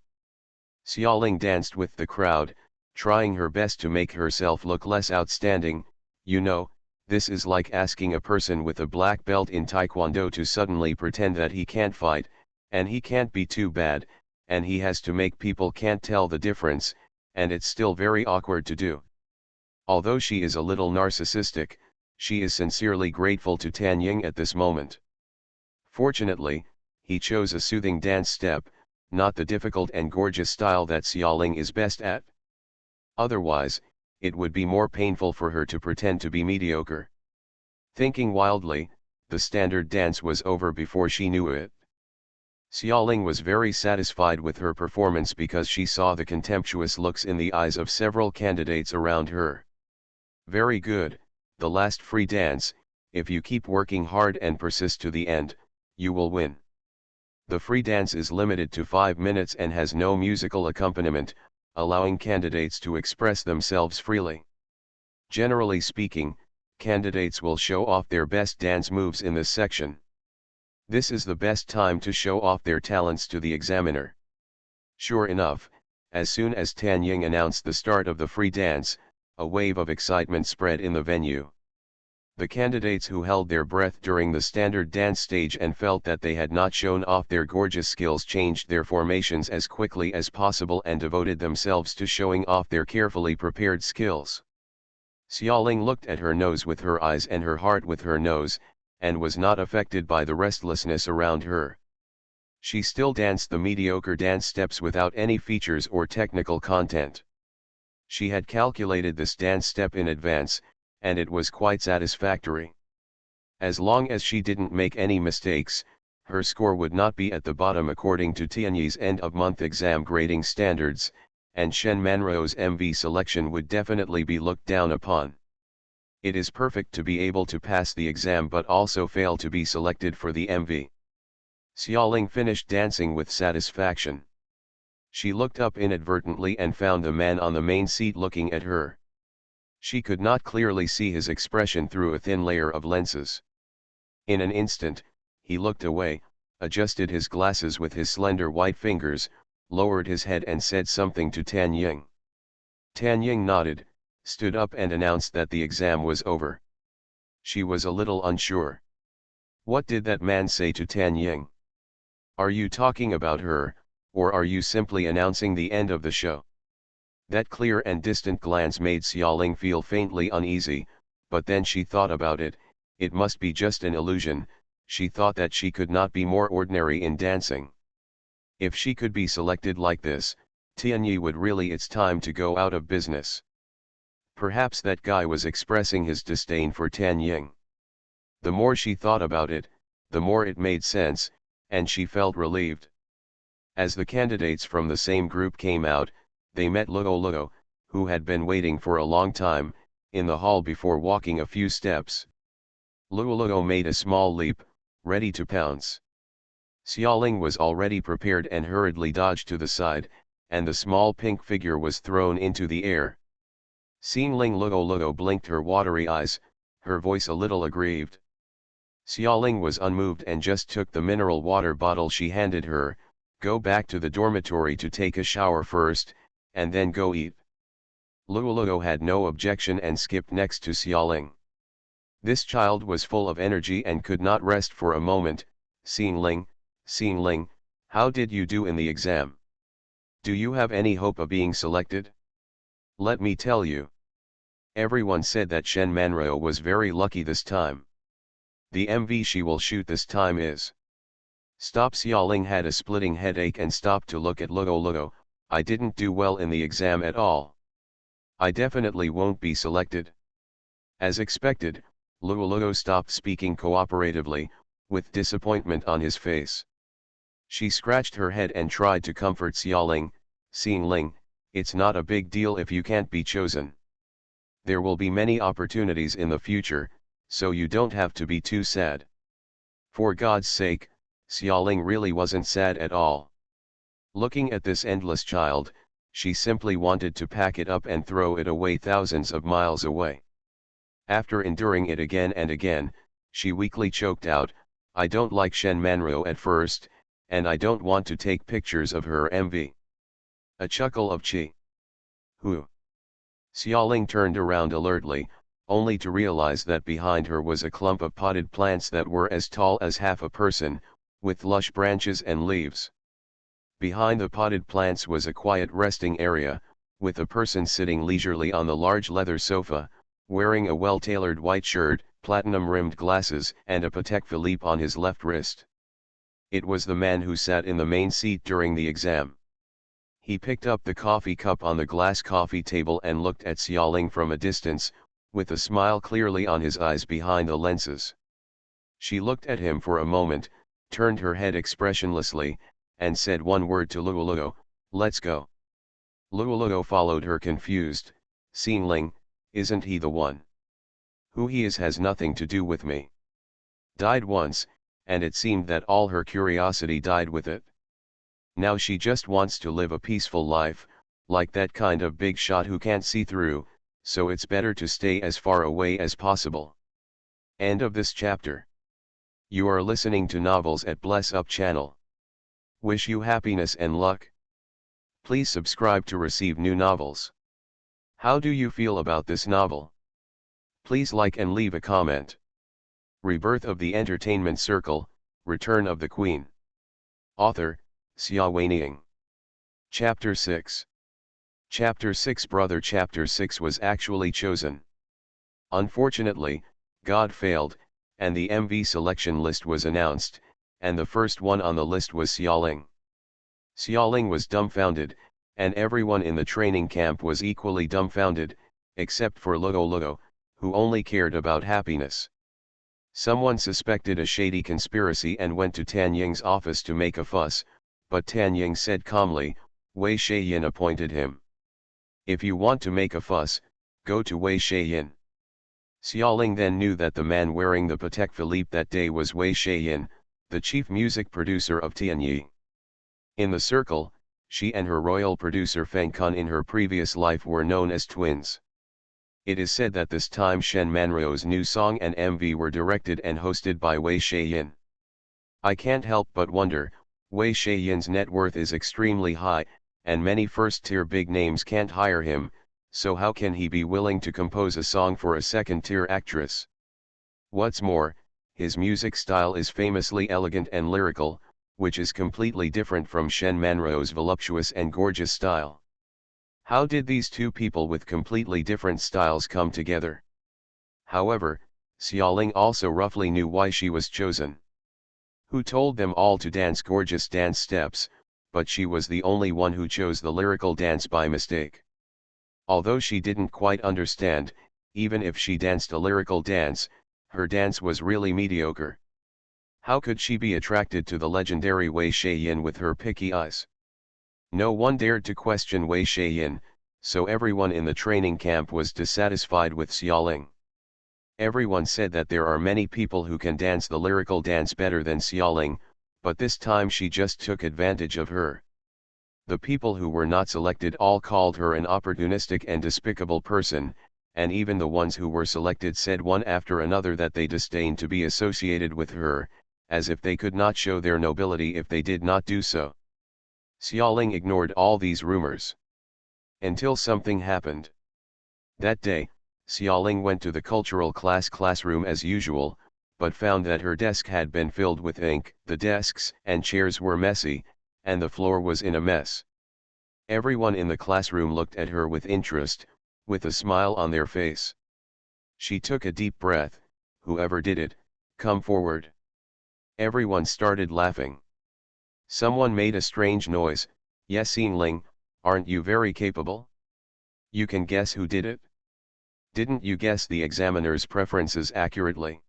Xiaoling danced with the crowd, trying her best to make herself look less outstanding. You know, this is like asking a person with a black belt in Taekwondo to suddenly pretend that he can't fight, and he can't be too bad, and he has to make people can't tell the difference, and it's still very awkward to do. Although she is a little narcissistic, she is sincerely grateful to Tan Ying at this moment. Fortunately, he chose a soothing dance step, not the difficult and gorgeous style that Xiaoling is best at. Otherwise, it would be more painful for her to pretend to be mediocre. Thinking wildly, the standard dance was over before she knew it. Xiaoling was very satisfied with her performance because she saw the contemptuous looks in the eyes of several candidates around her. Very good, the last free dance. If you keep working hard and persist to the end, you will win. The free dance is limited to 5 minutes and has no musical accompaniment, allowing candidates to express themselves freely. Generally speaking, candidates will show off their best dance moves in this section. This is the best time to show off their talents to the examiner. Sure enough, as soon as Tan Ying announced the start of the free dance, a wave of excitement spread in the venue. The candidates who held their breath during the standard dance stage and felt that they had not shown off their gorgeous skills changed their formations as quickly as possible and devoted themselves to showing off their carefully prepared skills. Xiaoling looked at her nose with her eyes and her heart with her nose, and was not affected by the restlessness around her. She still danced the mediocre dance steps without any features or technical content. She had calculated this dance step in advance, and it was quite satisfactory. As long as she didn't make any mistakes, her score would not be at the bottom according to Tianyi's end-of-month exam grading standards, and Shen Manruo's MV selection would definitely be looked down upon. It is perfect to be able to pass the exam but also fail to be selected for the MV. Xiaoling finished dancing with satisfaction. She looked up inadvertently and found the man on the main seat looking at her. She could not clearly see his expression through a thin layer of lenses. In an instant, he looked away, adjusted his glasses with his slender white fingers, lowered his head and said something to Tan Ying. Tan Ying nodded, stood up and announced that the exam was over. She was a little unsure. What did that man say to Tan Ying? Are you talking about her, or are you simply announcing the end of the show? That clear and distant glance made Xiaoling feel faintly uneasy, but then she thought about it. It must be just an illusion. She thought that she could not be more ordinary in dancing. If she could be selected like this, Tianyi would really it's time to go out of business. Perhaps that guy was expressing his disdain for Tan Ying. The more she thought about it, the more it made sense, and she felt relieved. As the candidates from the same group came out, they met Luo Luo, who had been waiting for a long time, in the hall before walking a few steps. Luo Luo made a small leap, ready to pounce. Xiaoling was already prepared and hurriedly dodged to the side, and the small pink figure was thrown into the air. Seeing Luo Luo blinked her watery eyes, her voice a little aggrieved. Xiaoling was unmoved and just took the mineral water bottle she handed her. Go back to the dormitory to take a shower first, and then go eat. Luo Luo had no objection and skipped next to Xiaoling. This child was full of energy and could not rest for a moment. Xingling, how did you do in the exam? Do you have any hope of being selected? Let me tell you. Everyone said that Shen Manryo was very lucky this time. The MV she will shoot this time is. Stop. Xiaoling had a splitting headache and stopped to look at Luo. I didn't do well in the exam at all. I definitely won't be selected. As expected, Luo stopped speaking cooperatively, with disappointment on his face. She scratched her head and tried to comfort Xiaoling. Xingling, it's not a big deal if you can't be chosen. There will be many opportunities in the future, so you don't have to be too sad. For God's sake, Xiaoling really wasn't sad at all. Looking at this endless child, she simply wanted to pack it up and throw it away thousands of miles away. After enduring it again and again, she weakly choked out, I don't like Shen Manryo at first, and I don't want to take pictures of her MV. A chuckle of Chi. Who? Xiaoling turned around alertly, only to realize that behind her was a clump of potted plants that were as tall as half a person, with lush branches and leaves. Behind the potted plants was a quiet resting area, with a person sitting leisurely on the large leather sofa, wearing a well-tailored white shirt, platinum-rimmed glasses, and a Patek Philippe on his left wrist. It was the man who sat in the main seat during the exam. He picked up the coffee cup on the glass coffee table and looked at Xiaoling from a distance, with a smile clearly on his eyes behind the lenses. She looked at him for a moment, turned her head expressionlessly, and said one word to Luo, let's go. Luo followed her confused, Xingling, isn't he the one? Who he is has nothing to do with me. Died once, and it seemed that all her curiosity died with it. Now she just wants to live a peaceful life, like that kind of big shot who can't see through, so it's better to stay as far away as possible. End of this chapter. You are listening to Novels at Bless Up channel. Wish you happiness and luck. Please subscribe to receive new novels. How do you feel about this novel? Please like and leave a comment. Rebirth of the Entertainment Circle, Return of the Queen. Author, Xia Weining. Chapter 6. Chapter 6. Brother. Chapter 6 was actually chosen. Unfortunately, God failed, and the MV selection list was announced, and the first one on the list was Xiaoling. Xiaoling was dumbfounded, and everyone in the training camp was equally dumbfounded, except for Luo, who only cared about happiness. Someone suspected a shady conspiracy and went to Tan Ying's office to make a fuss, but Tan Ying said calmly, Wei Shaiyin appointed him. If you want to make a fuss, go to Wei Shaiyin. Xiaoling then knew that the man wearing the Patek Philippe that day was Wei Shaiyin, the chief music producer of Tianyi. In the circle, she and her royal producer Feng Kun in her previous life were known as twins. It is said that this time Shen Manryo's new song and MV were directed and hosted by Wei Shaiyin. I can't help but wonder, Wei Shaiyin's net worth is extremely high, and many first-tier big names can't hire him, so how can he be willing to compose a song for a second-tier actress? What's more, his music style is famously elegant and lyrical, which is completely different from Shen Manryo's voluptuous and gorgeous style. How did these two people with completely different styles come together? However, Xiaoling also roughly knew why she was chosen. Who told them all to dance gorgeous dance steps, but she was the only one who chose the lyrical dance by mistake. Although she didn't quite understand, even if she danced a lyrical dance, her dance was really mediocre. How could she be attracted to the legendary Wei Shaiyin with her picky eyes? No one dared to question Wei Shaiyin, so everyone in the training camp was dissatisfied with Xiaoling. Everyone said that there are many people who can dance the lyrical dance better than Xiaoling, but this time she just took advantage of her. The people who were not selected all called her an opportunistic and despicable person, and even the ones who were selected said one after another that they disdained to be associated with her, as if they could not show their nobility if they did not do so. Xiaoling ignored all these rumors. Until something happened. That day, Xiaoling went to the cultural classroom as usual, but found that her desk had been filled with ink, the desks and chairs were messy, and the floor was in a mess. Everyone in the classroom looked at her with interest, with a smile on their face. She took a deep breath. Whoever did it, come forward. Everyone started laughing. Someone made a strange noise. Yes, Ling, aren't you very capable? You can guess who did it? Didn't you guess the examiner's preferences accurately?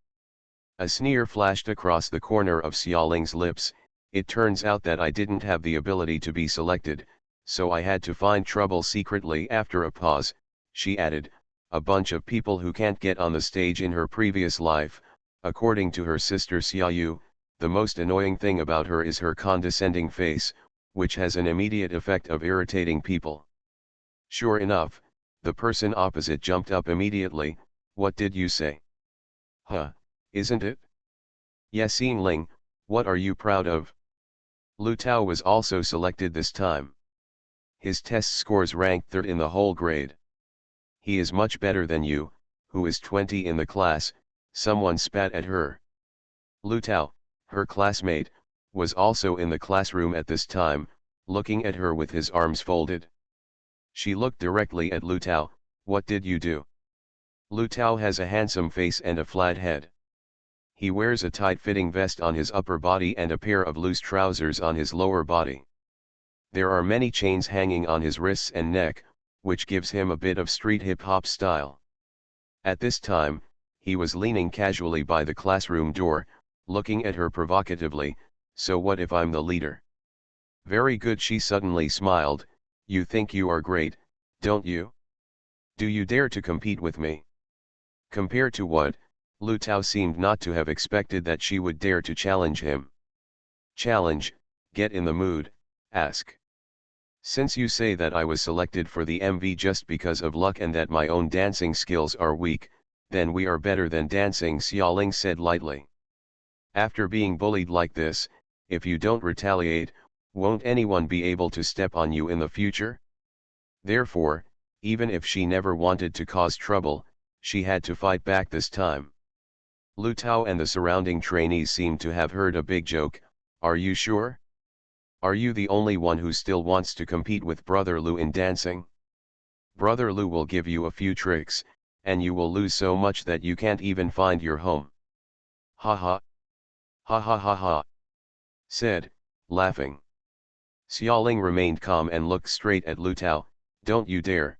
A sneer flashed across the corner of Xiaoling's lips. It turns out that I didn't have the ability to be selected, so I had to find trouble secretly. After a pause, she added, a bunch of people who can't get on the stage in her previous life. According to her sister Xiaoyu, the most annoying thing about her is her condescending face, which has an immediate effect of irritating people. Sure enough, the person opposite jumped up immediately. What did you say? Huh, isn't it? Yes, Ling, what are you proud of? Lu Tao was also selected this time. His test scores ranked third in the whole grade. He is much better than you, who is 20 in the class. Someone spat at her. Lu Tao, her classmate, was also in the classroom at this time, looking at her with his arms folded. She looked directly at Lu Tao. What did you do? Lu Tao has a handsome face and a flat head. He wears a tight-fitting vest on his upper body and a pair of loose trousers on his lower body. There are many chains hanging on his wrists and neck, which gives him a bit of street hip-hop style. At this time, he was leaning casually by the classroom door, looking at her provocatively. So what if I'm the leader? Very good, she suddenly smiled. You think you are great, don't you? Do you dare to compete with me? Compare to what? Lu Tao seemed not to have expected that she would dare to challenge him. Challenge, get in the mood, ask. Since you say that I was selected for the MV just because of luck and that my own dancing skills are weak, then we are better than dancing, Xiaoling said lightly. After being bullied like this, if you don't retaliate, won't anyone be able to step on you in the future? Therefore, even if she never wanted to cause trouble, she had to fight back this time. Lu Tao and the surrounding trainees seemed to have heard a big joke. Are you sure? Are you the only one who still wants to compete with Brother Lu in dancing? Brother Lu will give you a few tricks, and you will lose so much that you can't even find your home. Ha ha. Ha ha ha ha. Said, laughing. Xiaoling remained calm and looked straight at Lu Tao. Don't you dare.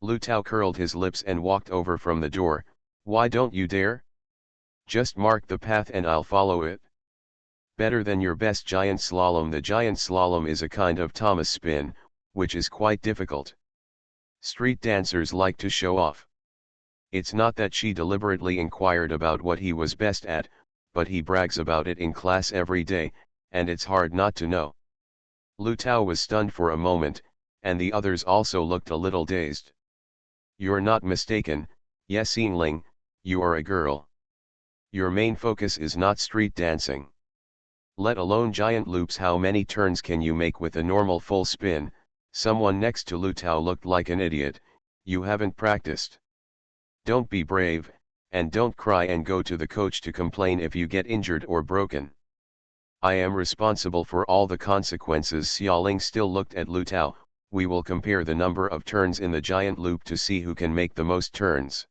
Lu Tao curled his lips and walked over from the door. Why don't you dare? Just mark the path and I'll follow it. Better than your best giant slalom. The giant slalom is a kind of Thomas spin, which is quite difficult. Street dancers like to show off. It's not that she deliberately inquired about what he was best at, but he brags about it in class every day, and it's hard not to know. Lu Tao was stunned for a moment, and the others also looked a little dazed. You're not mistaken, Yes Ling, you are a girl. Your main focus is not street dancing. Let alone giant loops. How many turns can you make with a normal full spin? Someone next to Lu Tao looked like an idiot. You haven't practiced. Don't be brave, and don't cry and go to the coach to complain if you get injured or broken. I am responsible for all the consequences. Xiaoling still looked at Lu Tao. We will compare the number of turns in the giant loop to see who can make the most turns.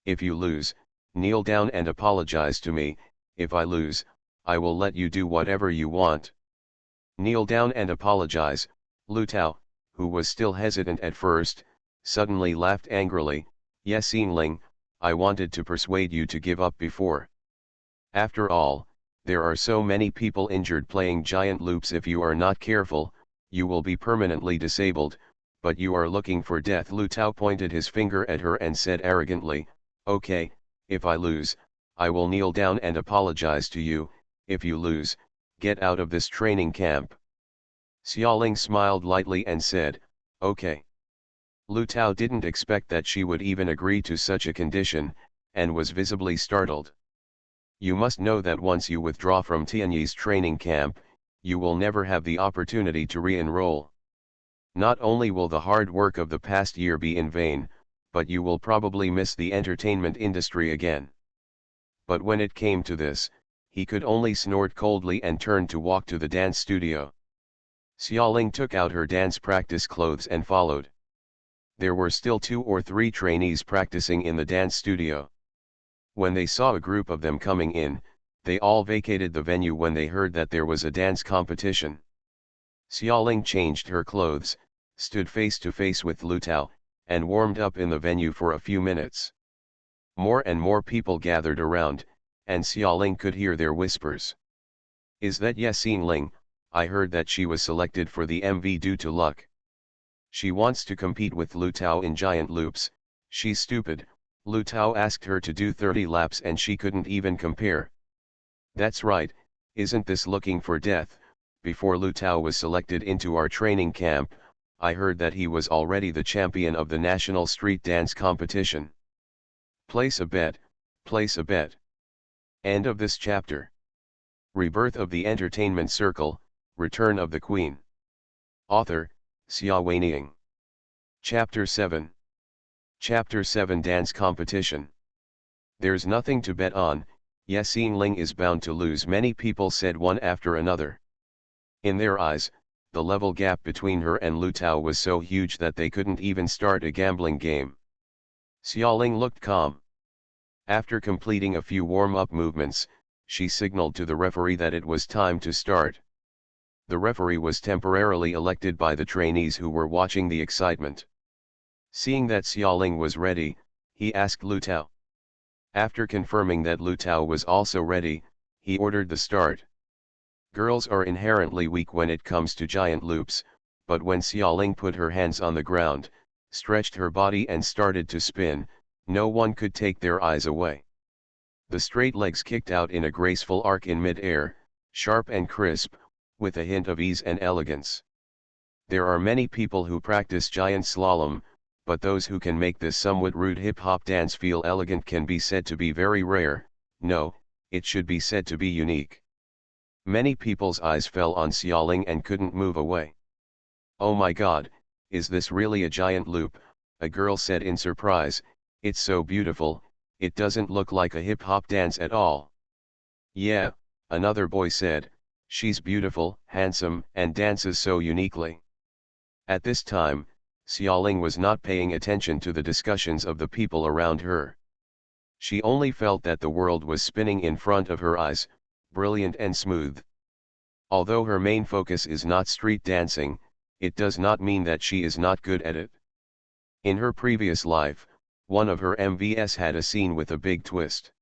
If you lose, kneel down and apologize to me. If I lose, I will let you do whatever you want. Kneel down and apologize. Lu Tao, who was still hesitant at first, suddenly laughed angrily. Yes Ling, I wanted to persuade you to give up before. After all, there are so many people injured playing giant loops. If you are not careful, you will be permanently disabled, but you are looking for death. Lu Tao pointed his finger at her and said arrogantly, okay, if I lose, I will kneel down and apologize to you. If you lose, get out of this training camp. Xiaoling smiled lightly and said, okay. Lu Tao didn't expect that she would even agree to such a condition, and was visibly startled. You must know that once you withdraw from Tianyi's training camp, you will never have the opportunity to re-enroll. Not only will the hard work of the past year be in vain, but you will probably miss the entertainment industry again. But when it came to this, he could only snort coldly and turn to walk to the dance studio. Xiaoling took out her dance practice clothes and followed. There were still 2 or 3 trainees practicing in the dance studio. When they saw a group of them coming in, they all vacated the venue when they heard that there was a dance competition. Xiaoling changed her clothes, stood face to face with Lu Tao, and warmed up in the venue for a few minutes. More and more people gathered around, and Xiaoling could hear their whispers. "Is that Yasin Ling? I heard that she was selected for the MV due to luck. She wants to compete with Lu Tao in giant loops. She's stupid. Lu Tao asked her to do 30 laps and she couldn't even compare." "That's right, isn't this looking for death? Before Lu Tao was selected into our training camp, I heard that he was already the champion of the national street dance competition. Place a bet, place a bet." End of this chapter. Rebirth of the Entertainment Circle, Return of the Queen. Author, Xia Weining. Chapter 7. Chapter 7 Dance Competition. "There's nothing to bet on, Yasin Ling is bound to lose," many people said one after another. In their eyes, the level gap between her and Lu Tao was so huge that they couldn't even start a gambling game. Xiaoling looked calm. After completing a few warm-up movements, she signaled to the referee that it was time to start. The referee was temporarily elected by the trainees who were watching the excitement. Seeing that Xiaoling was ready, he asked Lu Tao. After confirming that Lu Tao was also ready, he ordered the start. Girls are inherently weak when it comes to giant loops, but when Xiaoling put her hands on the ground, stretched her body and started to spin, no one could take their eyes away. The straight legs kicked out in a graceful arc in mid-air, sharp and crisp, with a hint of ease and elegance. There are many people who practice giant slalom, but those who can make this somewhat rude hip-hop dance feel elegant can be said to be very rare. No, it should be said to be unique. Many people's eyes fell on Xiaoling and couldn't move away. "Oh my god, is this really a giant loop?" a girl said in surprise. "It's so beautiful, it doesn't look like a hip-hop dance at all." "Yeah," another boy said, "she's beautiful, handsome, and dances so uniquely." At this time, Xiaoling was not paying attention to the discussions of the people around her. She only felt that the world was spinning in front of her eyes, brilliant and smooth. Although her main focus is not street dancing, it does not mean that she is not good at it. In her previous life, one of her MVs had a scene with a big twist.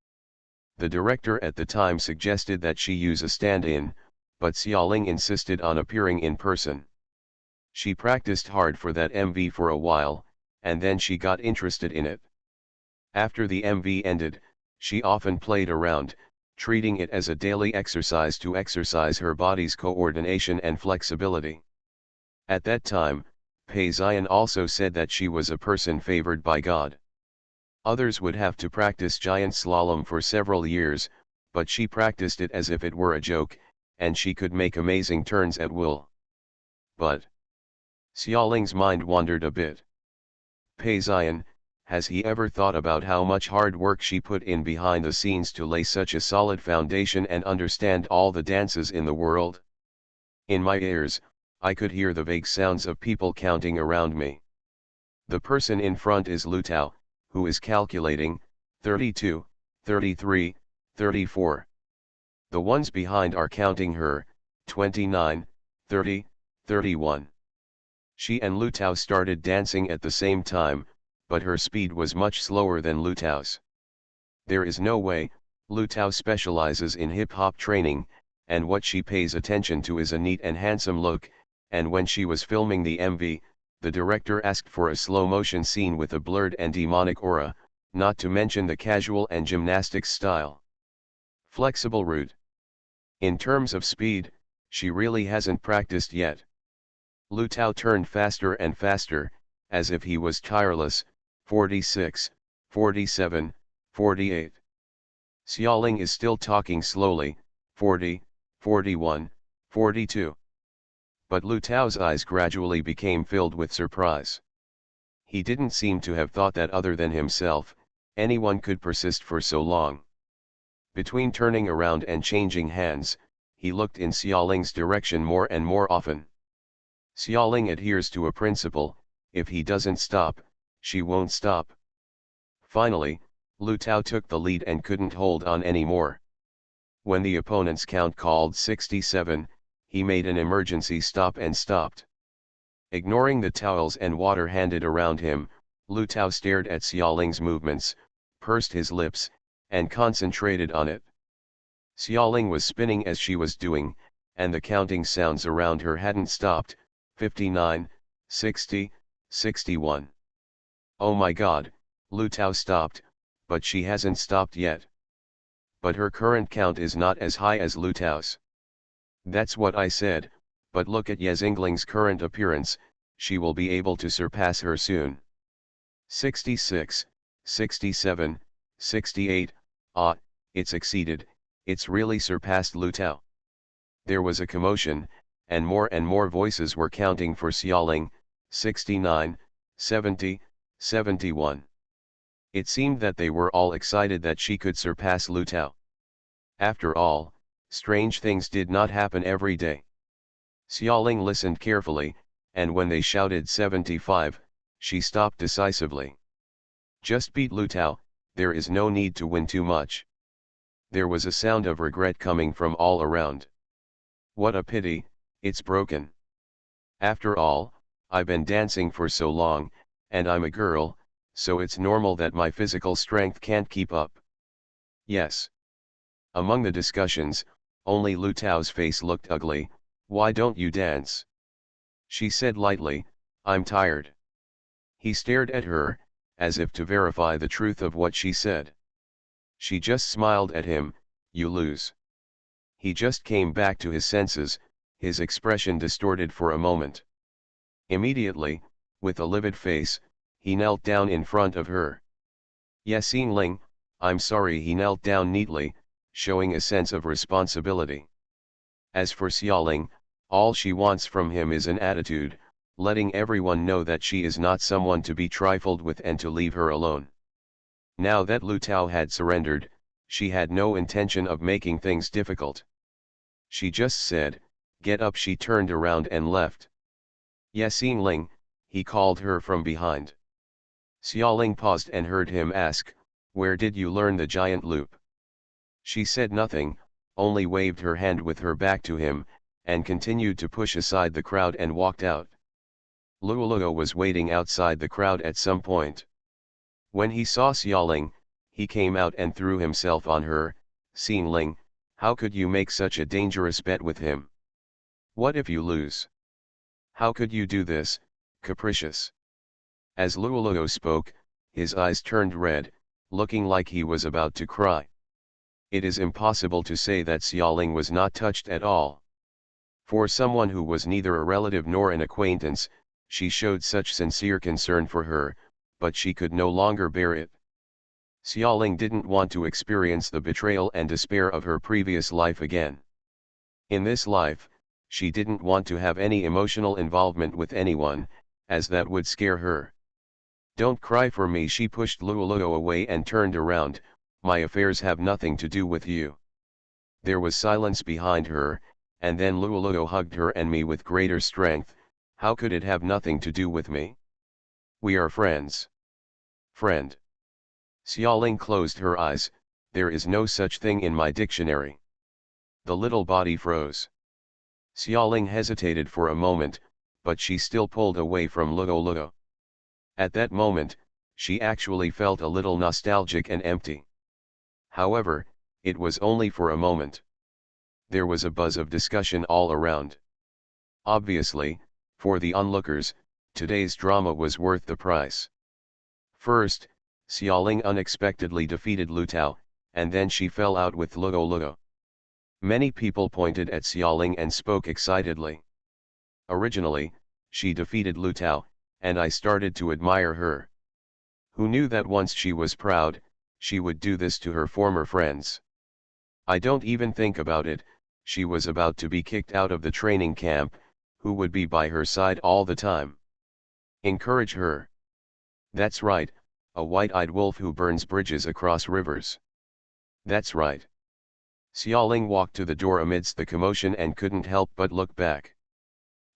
The director at the time suggested that she use a stand-in, but Xiaoling insisted on appearing in person. She practiced hard for that MV for a while, and then she got interested in it. After the MV ended, she often played around, treating it as a daily exercise to exercise her body's coordination and flexibility. At that time, Pei Ziyan also said that she was a person favored by God. Others would have to practice giant slalom for several years, but she practiced it as if it were a joke, and she could make amazing turns at will. But Xiaoling's mind wandered a bit. Pei Ziyan, has he ever thought about how much hard work she put in behind the scenes to lay such a solid foundation and understand all the dances in the world? In my ears, I could hear the vague sounds of people counting around me. The person in front is Lu Tao, who is calculating, 32, 33, 34. The ones behind are counting her, 29, 30, 31. She and Lu Tao started dancing at the same time, but her speed was much slower than Lu Tao's. There is no way. Lu Tao specializes in hip-hop training, and what she pays attention to is a neat and handsome look, and when she was filming the MV, the director asked for a slow-motion scene with a blurred and demonic aura, not to mention the casual and gymnastics style. Flexible route. In terms of speed, she really hasn't practiced yet. Lu Tao turned faster and faster, as if he was tireless, 46, 47, 48. Xiaoling is still talking slowly, 40, 41, 42. But Lu Tao's eyes gradually became filled with surprise. He didn't seem to have thought that other than himself, anyone could persist for so long. Between turning around and changing hands, he looked in Xiaoling's direction more and more often. Xiaoling adheres to a principle: if he doesn't stop, she won't stop. Finally, Lu Tao took the lead and couldn't hold on anymore. When the opponent's count called 67, he made an emergency stop and stopped. Ignoring the towels and water handed around him, Lu Tao stared at Xiaoling's movements, pursed his lips, and concentrated on it. Xiaoling was spinning as she was doing, and the counting sounds around her hadn't stopped: 59, 60, 61. Oh my god, Lu Tao stopped, but she hasn't stopped yet. But her current count is not as high as Lu Tao's. That's what I said, but look at Ye Xingling's current appearance, she will be able to surpass her soon. 66, 67, 68, it's exceeded, it's really surpassed Lu Tao. There was a commotion, and more voices were counting for Xiaoling: 69, 70, 71. It seemed that they were all excited that she could surpass Lu Tao. After all, strange things did not happen every day. Xiaoling listened carefully, and when they shouted 75, she stopped decisively. Just beat Lu Tao, there is no need to win too much. There was a sound of regret coming from all around. What a pity, it's broken. After all, I've been dancing for so long, and I'm a girl, so it's normal that my physical strength can't keep up. Yes. Among the discussions, only Lu Tao's face looked ugly. Why don't you dance? She said lightly, I'm tired. He stared at her, as if to verify the truth of what she said. She just smiled at him. You lose. He just came back to his senses, his expression distorted for a moment. Immediately, with a livid face, he knelt down in front of her. Ye Xingling, I'm sorry. He knelt down neatly, showing a sense of responsibility. As for Xiaoling, all she wants from him is an attitude, letting everyone know that she is not someone to be trifled with and to leave her alone. Now that Lu Tao had surrendered, she had no intention of making things difficult. She just said, get up. She turned around and left. Ye Xingling, he called her from behind. Xiaoling paused and heard him ask, where did you learn the giant loop? She said nothing, only waved her hand with her back to him, and continued to push aside the crowd and walked out. Luoluo was waiting outside the crowd at some point. When he saw Xiaoling, he came out and threw himself on her. Xingling, how could you make such a dangerous bet with him? What if you lose? How could you do this, capricious? As Luoluo spoke, his eyes turned red, looking like he was about to cry. It is impossible to say that Xiaoling was not touched at all. For someone who was neither a relative nor an acquaintance, she showed such sincere concern for her, but she could no longer bear it. Xiaoling didn't want to experience the betrayal and despair of her previous life again. In this life, she didn't want to have any emotional involvement with anyone, as that would scare her. Don't cry for me. She pushed Luoluo away and turned around. My affairs have nothing to do with you. There was silence behind her, and then Luoluo hugged her and me with greater strength. How could it have nothing to do with me? We are friends. Friend. Xiaoling closed her eyes. There is no such thing in my dictionary. The little body froze. Xiaoling hesitated for a moment, but she still pulled away from Luoluo. At that moment, she actually felt a little nostalgic and empty. However, it was only for a moment. There was a buzz of discussion all around. Obviously, for the onlookers, today's drama was worth the price. First, Xiaoling unexpectedly defeated Lu Tao, and then she fell out with Luoluo. Many people pointed at Xiaoling and spoke excitedly. Originally, she defeated Lu Tao, and I started to admire her. Who knew that once she was proud, she would do this to her former friends? I don't even think about it. She was about to be kicked out of the training camp. Who would be by her side all the time? Encourage her. That's right, a white-eyed wolf who burns bridges across rivers. That's right. Xiaoling walked to the door amidst the commotion and couldn't help but look back.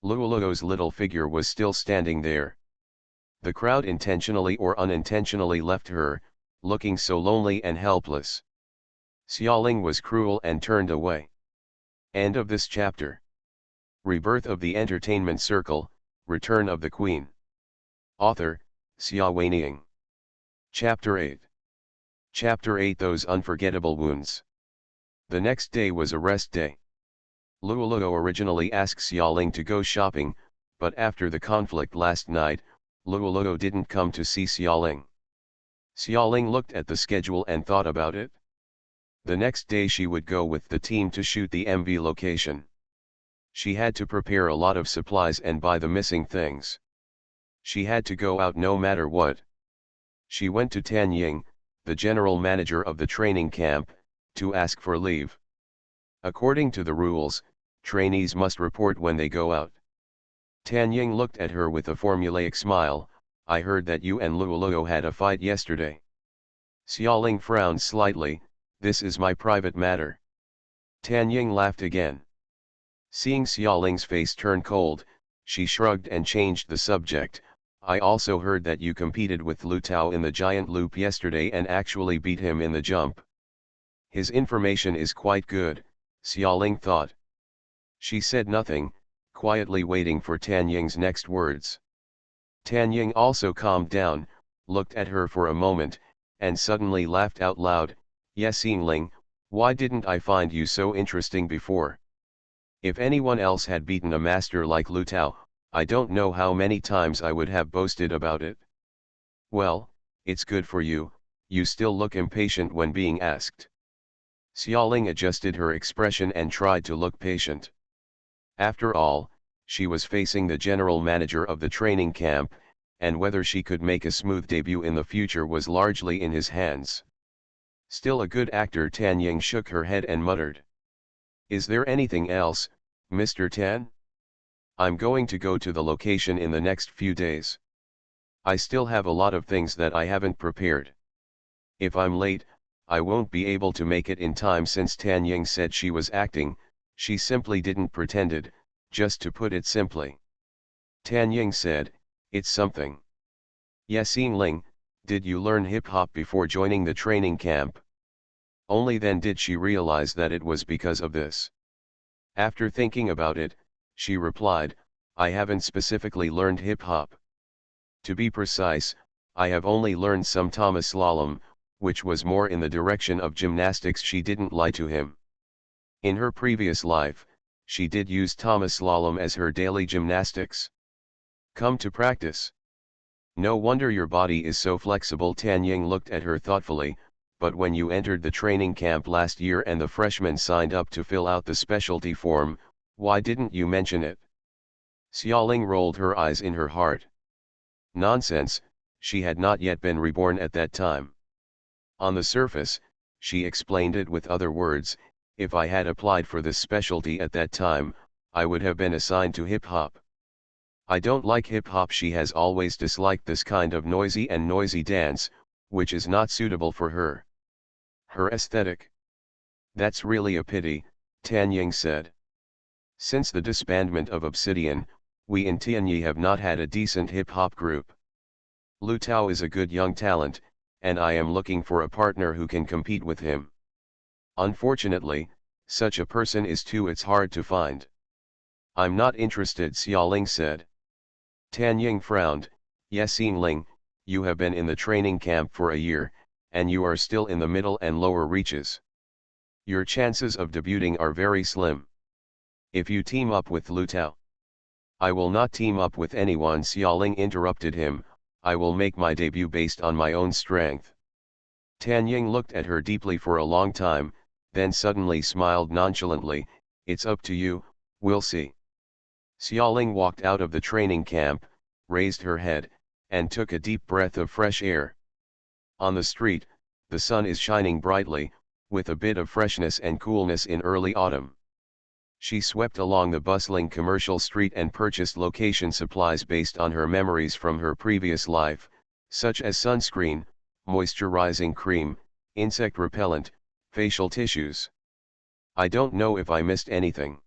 Luoluo's little figure was still standing there. The crowd intentionally or unintentionally left her, looking so lonely and helpless. Xiaoling was cruel and turned away. End of this chapter. Rebirth of the Entertainment Circle, Return of the Queen. Author, Xia Weining. Chapter 8. Chapter 8 Those Unforgettable Wounds. The next day was a rest day. Luoluo originally asked Xiaoling to go shopping, but after the conflict last night, Luoluo didn't come to see Xiaoling. Xiaoling looked at the schedule and thought about it. The next day she would go with the team to shoot the MV location. She had to prepare a lot of supplies and buy the missing things. She had to go out no matter what. She went to Tan Ying, the general manager of the training camp, to ask for leave. According to the rules, trainees must report when they go out. Tan Ying looked at her with a formulaic smile. I heard that you and Luoluo had a fight yesterday. Xiaoling frowned slightly. This is my private matter. Tan Ying laughed again. Seeing Xiaoling's face turn cold, she shrugged and changed the subject. I also heard that you competed with Lu Tao in the giant loop yesterday and actually beat him in the jump. His information is quite good, Xiaoling thought. She said nothing, quietly waiting for Tan Ying's next words. Tan Ying also calmed down, looked at her for a moment, and suddenly laughed out loud. Yes, Yingling, why didn't I find you so interesting before? If anyone else had beaten a master like Lu Tao, I don't know how many times I would have boasted about it. Well, it's good for you, you still look impatient when being asked. Xiaoling adjusted her expression and tried to look patient. After all, she was facing the general manager of the training camp, and whether she could make a smooth debut in the future was largely in his hands. Still a good actor. Tan Ying shook her head and muttered. Is there anything else, Mr. Tan? I'm going to go to the location in the next few days. I still have a lot of things that I haven't prepared. If I'm late, I won't be able to make it in time. Since Tan Ying said she was acting, she simply didn't pretended, just to put it simply. Tan Ying said, it's something. Yes, Yingling, did you learn hip-hop before joining the training camp? Only then did she realize that it was because of this. After thinking about it, she replied, I haven't specifically learned hip-hop. To be precise, I have only learned some Thomas slalom, which was more in the direction of gymnastics. She didn't lie to him. In her previous life, she did use Thomas slalom as her daily gymnastics. Come to practice. No wonder your body is so flexible. Tan Ying looked at her thoughtfully. But when you entered the training camp last year and the freshmen signed up to fill out the specialty form, why didn't you mention it? Xiaoling rolled her eyes in her heart. Nonsense, she had not yet been reborn at that time. On the surface, she explained it with other words, if I had applied for this specialty at that time, I would have been assigned to hip-hop. I don't like hip-hop. She has always disliked this kind of noisy dance, which is not suitable for her. Her aesthetic. That's really a pity, Tan Ying said. Since the disbandment of Obsidian, we in Tianyi have not had a decent hip-hop group. Lu Tao is a good young talent, and I am looking for a partner who can compete with him. Unfortunately, such a person is it's hard to find. I'm not interested, Xiaoling said. Tan Ying frowned. Yes, Yingling, you have been in the training camp for a year, and you are still in the middle and lower reaches. Your chances of debuting are very slim. If you team up with Lu Tao. I will not team up with anyone, Xiaoling interrupted him. I will make my debut based on my own strength. Tan Ying looked at her deeply for a long time, then suddenly smiled nonchalantly. It's up to you, we'll see. Xiaoling walked out of the training camp, raised her head, and took a deep breath of fresh air. On the street, the sun is shining brightly, with a bit of freshness and coolness in early autumn. She swept along the bustling commercial street and purchased location supplies based on her memories from her previous life, such as sunscreen, moisturizing cream, insect repellent, facial tissues. I don't know if I missed anything.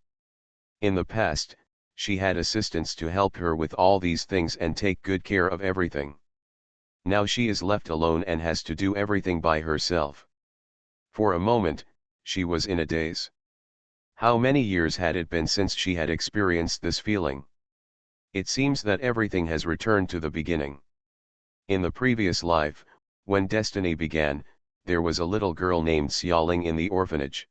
In the past, She had assistants to help her with all these things and take good care of everything. Now she is left alone and has to do everything by herself. For a moment, she was in a daze. How many years had it been since she had experienced this feeling? It seems that everything has returned to the beginning. In the previous life, when destiny began, there was a little girl named Xiaoling in the orphanage.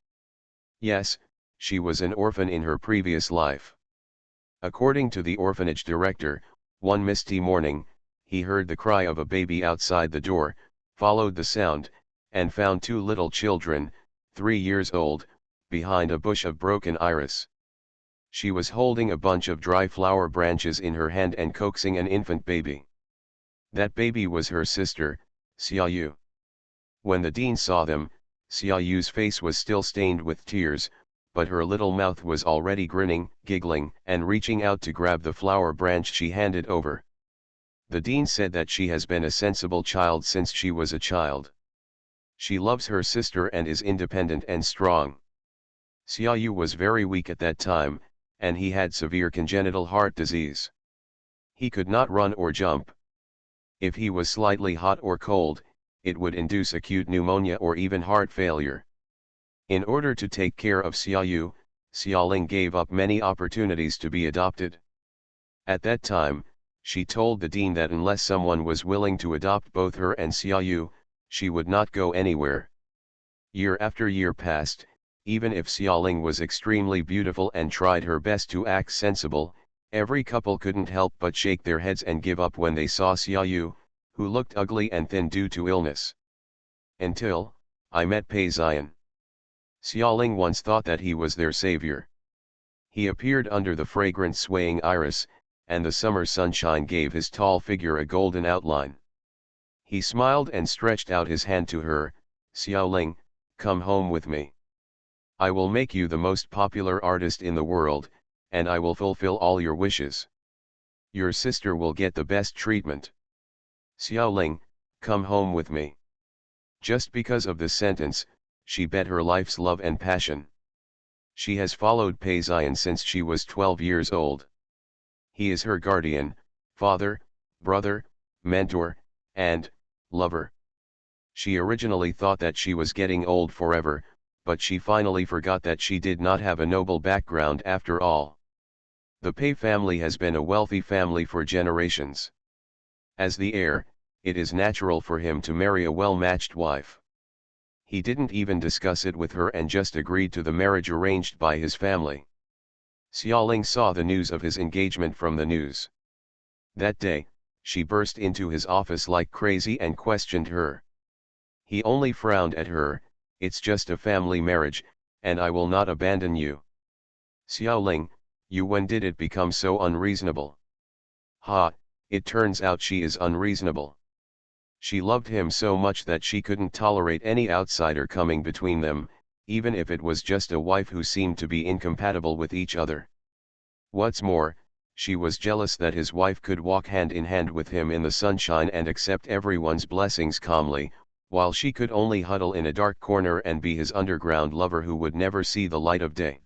Yes, she was an orphan in her previous life. According to the orphanage director, one misty morning, he heard the cry of a baby outside the door, followed the sound, and found two little children, 3 years old, behind a bush of broken iris. She was holding a bunch of dry flower branches in her hand and coaxing an infant baby. That baby was her sister, Xiaoyu. When the dean saw them, Xiaoyu's face was still stained with tears, but her little mouth was already grinning, giggling, and reaching out to grab the flower branch she handed over. The dean said that she has been a sensible child since she was a child. She loves her sister and is independent and strong. Xiaoyu was very weak at that time, and he had severe congenital heart disease. He could not run or jump. If he was slightly hot or cold, it would induce acute pneumonia or even heart failure. In order to take care of Xiaoyu, Xiaoling gave up many opportunities to be adopted. At that time, she told the dean that unless someone was willing to adopt both her and Xiaoyu, she would not go anywhere. Year after year passed, even if Xiaoling was extremely beautiful and tried her best to act sensible, every couple couldn't help but shake their heads and give up when they saw Xiaoyu, who looked ugly and thin due to illness. Until I met Pei Xian. Xiaoling once thought that he was their savior. He appeared under the fragrant swaying iris, and the summer sunshine gave his tall figure a golden outline. He smiled and stretched out his hand to her. Xiaoling, come home with me. I will make you the most popular artist in the world, and I will fulfill all your wishes. Your sister will get the best treatment. Xiaoling, come home with me. Just because of this sentence, she bet her life's love and passion. She has followed Pei Xian since she was 12 years old. He is her guardian, father, brother, mentor, and lover. She originally thought that she was getting old forever, but she finally forgot that she did not have a noble background after all. The Pei family has been a wealthy family for generations. As the heir, it is natural for him to marry a well-matched wife. He didn't even discuss it with her and just agreed to the marriage arranged by his family. Xiaoling saw the news of his engagement from the news. That day, she burst into his office like crazy and questioned her. He only frowned at her. It's just a family marriage, and I will not abandon you. Xiaoling, when did it become so unreasonable? Ha, it turns out she is unreasonable. She loved him so much that she couldn't tolerate any outsider coming between them, even if it was just a wife who seemed to be incompatible with each other. What's more, she was jealous that his wife could walk hand in hand with him in the sunshine and accept everyone's blessings calmly, while she could only huddle in a dark corner and be his underground lover who would never see the light of day.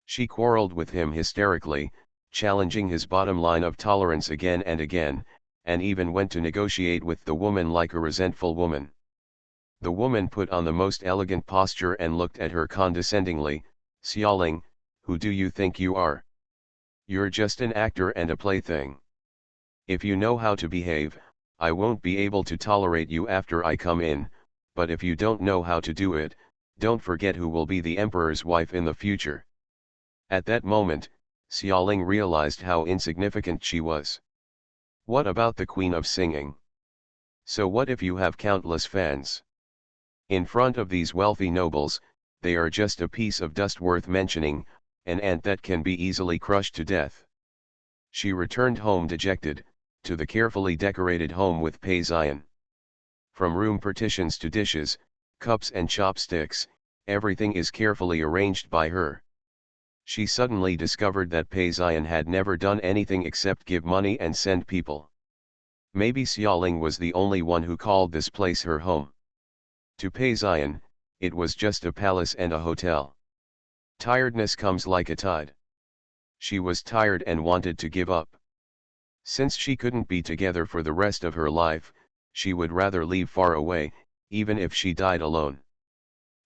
She quarreled with him hysterically, challenging his bottom line of tolerance again and again, and even went to negotiate with the woman like a resentful woman. The woman put on the most elegant posture and looked at her condescendingly. Xiaoling, who do you think you are? You're just an actor and a plaything. If you know how to behave, I won't be able to tolerate you after I come in, but if you don't know how to do it, don't forget who will be the emperor's wife in the future. At that moment, Xiaoling realized how insignificant she was. What about the queen of singing? So what if you have countless fans? In front of these wealthy nobles, they are just a piece of dust worth mentioning, an ant that can be easily crushed to death. She returned home dejected, to the carefully decorated home with Pei Xian. From room partitions to dishes, cups and chopsticks, everything is carefully arranged by her. She suddenly discovered that Pei Xian had never done anything except give money and send people. Maybe Xiaoling was the only one who called this place her home. To Pei Xian, it was just a palace and a hotel. Tiredness comes like a tide. She was tired and wanted to give up. Since she couldn't be together for the rest of her life, she would rather leave far away, even if she died alone.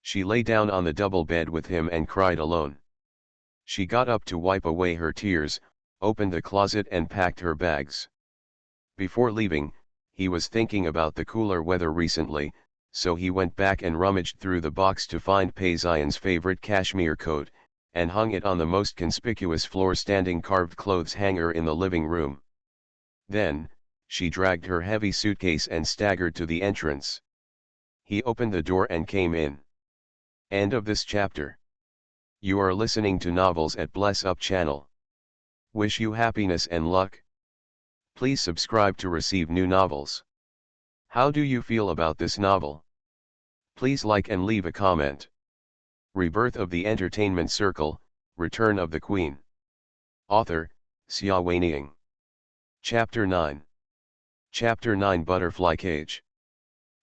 She lay down on the double bed with him and cried alone. She got up to wipe away her tears, opened the closet and packed her bags. Before leaving, he was thinking about the cooler weather recently, so he went back and rummaged through the box to find Peizian's favorite cashmere coat, and hung it on the most conspicuous floor-standing carved clothes hanger in the living room. Then, she dragged her heavy suitcase and staggered to the entrance. He opened the door and came in. End of this chapter. You are listening to Novels at Bless Up channel. Wish you happiness and luck. Please subscribe to receive new novels. How do you feel about this novel? Please like and leave a comment. Rebirth of the Entertainment Circle, Return of the Queen. Author, Xia Weining. Chapter 9. Chapter 9 Butterfly Cage.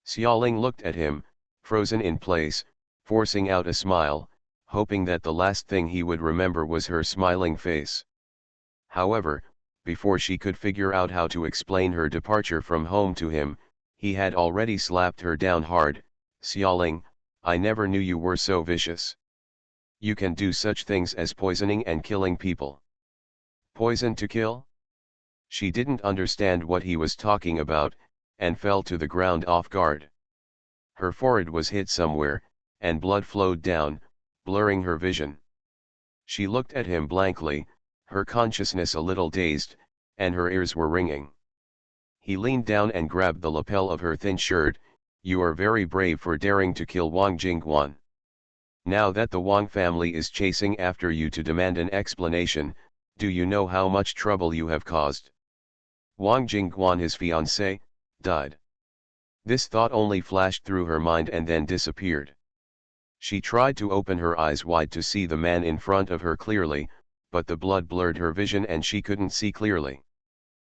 Xiaoling looked at him, frozen in place, forcing out a smile, hoping that the last thing he would remember was her smiling face. However, before she could figure out how to explain her departure from home to him, he had already slapped her down hard. Xiaoling, I never knew you were so vicious. You can do such things as poisoning and killing people. Poison to kill? She didn't understand what he was talking about, and fell to the ground off guard. Her forehead was hit somewhere, and blood flowed down, blurring her vision. She looked at him blankly, her consciousness a little dazed, and her ears were ringing. He leaned down and grabbed the lapel of her thin shirt. You are very brave for daring to kill Wang Jingguan. Now that the Wang family is chasing after you to demand an explanation, do you know how much trouble you have caused? Wang Jingguan, his fiancé, died. This thought only flashed through her mind and then disappeared. She tried to open her eyes wide to see the man in front of her clearly, but the blood blurred her vision and she couldn't see clearly.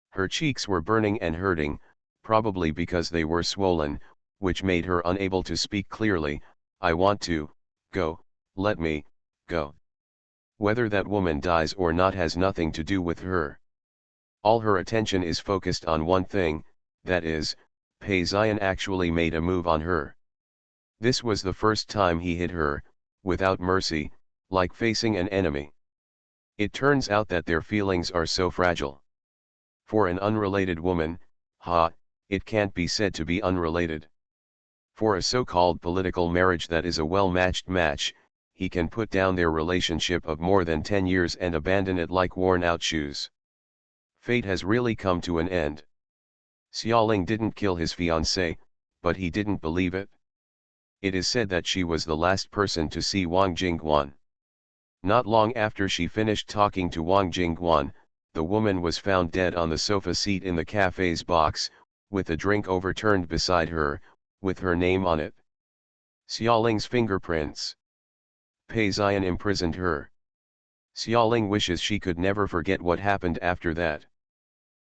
Her cheeks were burning and hurting, probably because they were swollen, which made her unable to speak clearly. I want to go, let me go. Whether that woman dies or not has nothing to do with her. All her attention is focused on one thing, that is, Peizian actually made a move on her. This was the first time he hit her, without mercy, like facing an enemy. It turns out that their feelings are so fragile. For an unrelated woman, it can't be said to be unrelated. For a so-called political marriage that is a well-matched match, he can put down their relationship of more than 10 years and abandon it like worn-out shoes. Fate has really come to an end. Xiaoling didn't kill his fiancée, but he didn't believe it. It is said that she was the last person to see Wang Jingguan. Not long after she finished talking to Wang Jingguan, the woman was found dead on the sofa seat in the cafe's box, with a drink overturned beside her, with her name on it. Xiaoling's fingerprints. Peizian imprisoned her. Xiaoling wishes she could never forget what happened after that.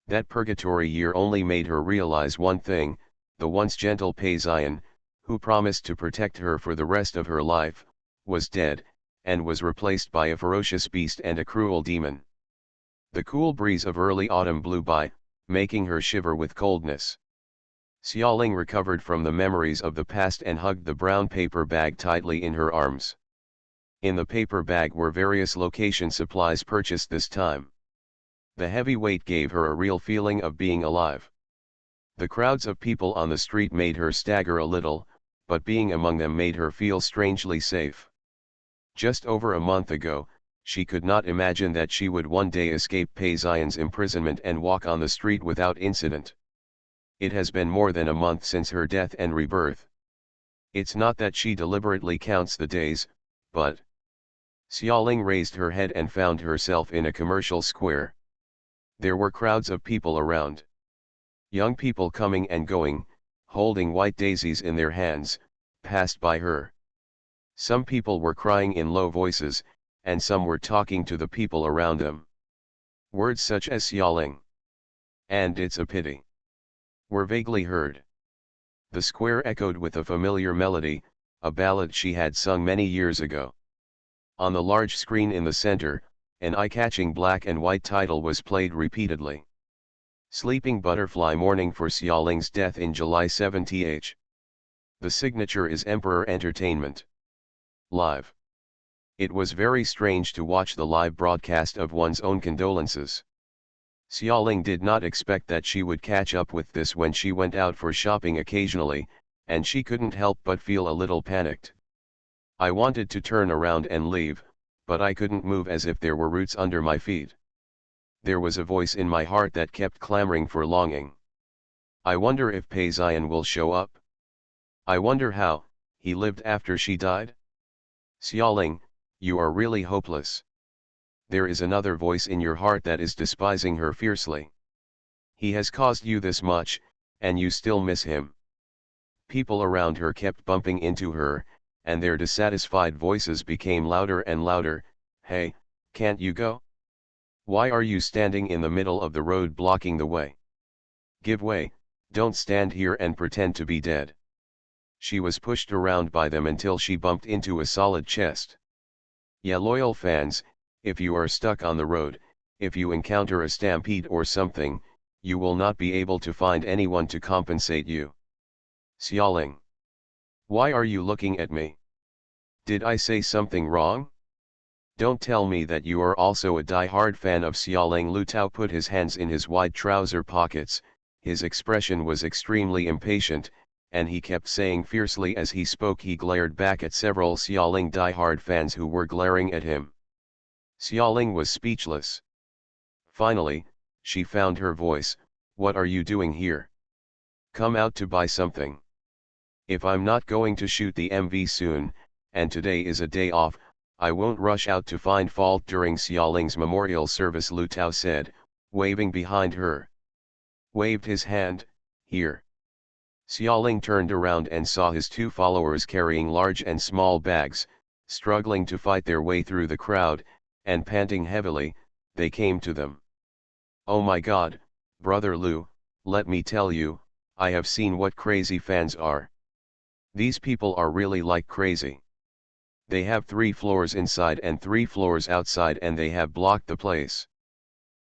That purgatory year only made her realize one thing: the once gentle Peizian, who promised to protect her for the rest of her life, was dead, and was replaced by a ferocious beast and a cruel demon. The cool breeze of early autumn blew by, making her shiver with coldness. Xiaoling recovered from the memories of the past and hugged the brown paper bag tightly in her arms. In the paper bag were various location supplies purchased this time. The heavy weight gave her a real feeling of being alive. The crowds of people on the street made her stagger a little, but being among them made her feel strangely safe. Just over a month ago, she could not imagine that she would one day escape Peizian's imprisonment and walk on the street without incident. It has been more than a month since her death and rebirth. It's not that she deliberately counts the days, but... Xiaoling raised her head and found herself in a commercial square. There were crowds of people around. Young people coming and going, holding white daisies in their hands, passed by her. Some people were crying in low voices, and some were talking to the people around them. Words such as Xiaoling and it's a pity were vaguely heard. The square echoed with a familiar melody, a ballad she had sung many years ago. On the large screen in the center, An eye-catching black and white title was played repeatedly. Sleeping Butterfly Mourning for Xiaoling's death in July 70th. The signature is Emperor Entertainment. Live. It was very strange to watch the live broadcast of one's own condolences. Xiaoling did not expect that she would catch up with this when she went out for shopping occasionally, and she couldn't help but feel a little panicked. I wanted to turn around and leave, but I couldn't move as if there were roots under my feet. There was a voice in my heart that kept clamoring for longing. I wonder if Pei Ziyan will show up. I wonder how he lived after she died. Xiaoling, you are really hopeless. There is another voice in your heart that is despising her fiercely. He has caused you this much, and you still miss him. People around her kept bumping into her, and their dissatisfied voices became louder and louder. Hey, can't you go? Why are you standing in the middle of the road blocking the way? Give way, don't stand here and pretend to be dead. She was pushed around by them until she bumped into a solid chest. Yeah, loyal fans, if you are stuck on the road, if you encounter a stampede or something, you will not be able to find anyone to compensate you. Xiaoling. Why are you looking at me? Did I say something wrong? Don't tell me that you are also a die-hard fan of Xiaoling. Lu Tao put his hands in his wide trouser pockets, his expression was extremely impatient, and he kept saying fiercely as he spoke. He glared back at several Xiaoling die-hard fans who were glaring at him. Xiaoling was speechless. Finally, she found her voice. What are you doing here? Come out to buy something. If I'm not going to shoot the MV soon, and today is a day off, I won't rush out to find fault during Xiaoling's memorial service, Lu Tao said, waving behind her. Waved his hand, here. Xiaoling turned around and saw his two followers carrying large and small bags, struggling to fight their way through the crowd, and panting heavily, they came to them. Oh my God, Brother Lu, let me tell you, I have seen what crazy fans are. These people are really like crazy. They have 3 floors inside and 3 floors outside, and they have blocked the place.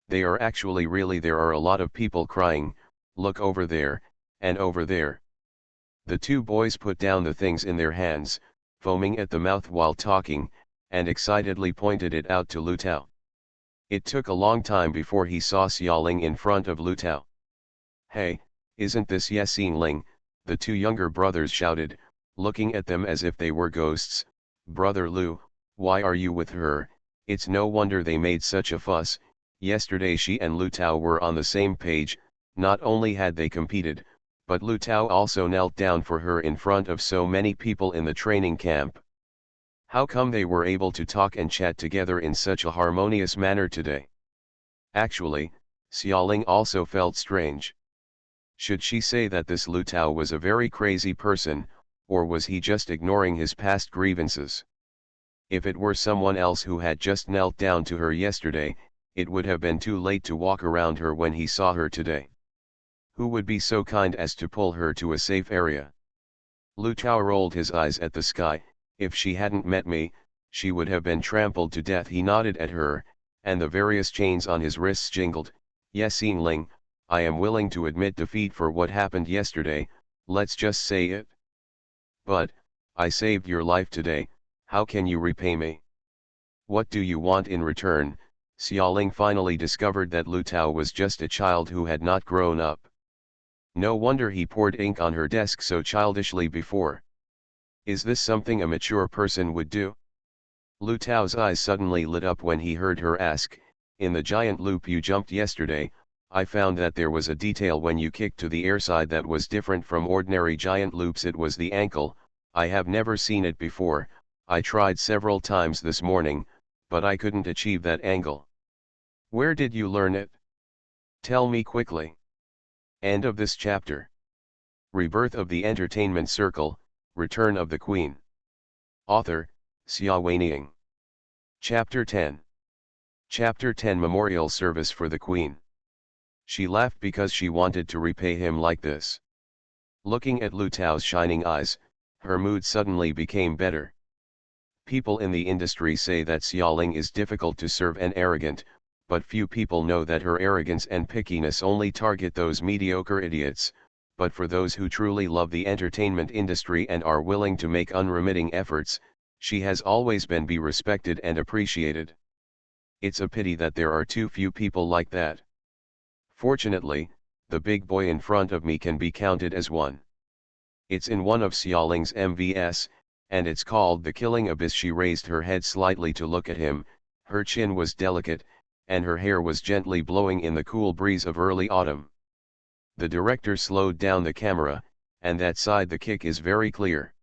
They are actually there are a lot of people crying, look over there, and over there. The two boys put down the things in their hands, foaming at the mouth while talking, and excitedly pointed it out to Lu Tao. It took a long time before he saw Xiaoling in front of Lu Tao. Hey, isn't this Ye Xingling? The 2 younger brothers shouted, looking at them as if they were ghosts. Brother Lu, why are you with her? It's no wonder they made such a fuss. Yesterday she and Lu Tao were on the same page. Not only had they competed, but Lu Tao also knelt down for her in front of so many people in the training camp. How come they were able to talk and chat together in such a harmonious manner today? Actually, Xiaoling also felt strange. Should she say that this Lu Tao was a very crazy person, or was he just ignoring his past grievances? If it were someone else who had just knelt down to her yesterday, it would have been too late to walk around her when he saw her today. Who would be so kind as to pull her to a safe area? Lu Tao rolled his eyes at the sky. If she hadn't met me, she would have been trampled to death. He nodded at her, and the various chains on his wrists jingled. Ye Xingling, I am willing to admit defeat for what happened yesterday, let's just say it. But, I saved your life today, how can you repay me? What do you want in return? Xiaoling finally discovered that Lu Tao was just a child who had not grown up. No wonder he poured ink on her desk so childishly before. Is this something a mature person would do? Lu Tao's eyes suddenly lit up when he heard her ask, in the giant loop you jumped yesterday, I found that there was a detail when you kicked to the airside that was different from ordinary giant loops. It was the ankle. I have never seen it before. I tried several times this morning, but I couldn't achieve that angle. Where did you learn it? Tell me quickly. End of this chapter. Rebirth of the Entertainment Circle, Return of the Queen. Author, Xia Weiniang. Chapter 10. Chapter 10 Memorial Service for the Queen. She laughed because she wanted to repay him like this. Looking at Lu Tao's shining eyes, her mood suddenly became better. People in the industry say that Xiaoling is difficult to serve and arrogant, but few people know that her arrogance and pickiness only target those mediocre idiots, but for those who truly love the entertainment industry and are willing to make unremitting efforts, she has always been respected and appreciated. It's a pity that there are too few people like that. Fortunately, the big boy in front of me can be counted as one. It's in one of Xiaoling's MVS, and it's called The Killing Abyss. She raised her head slightly to look at him, her chin was delicate, and her hair was gently blowing in the cool breeze of early autumn. The director slowed down the camera, and that side the kick is very clear.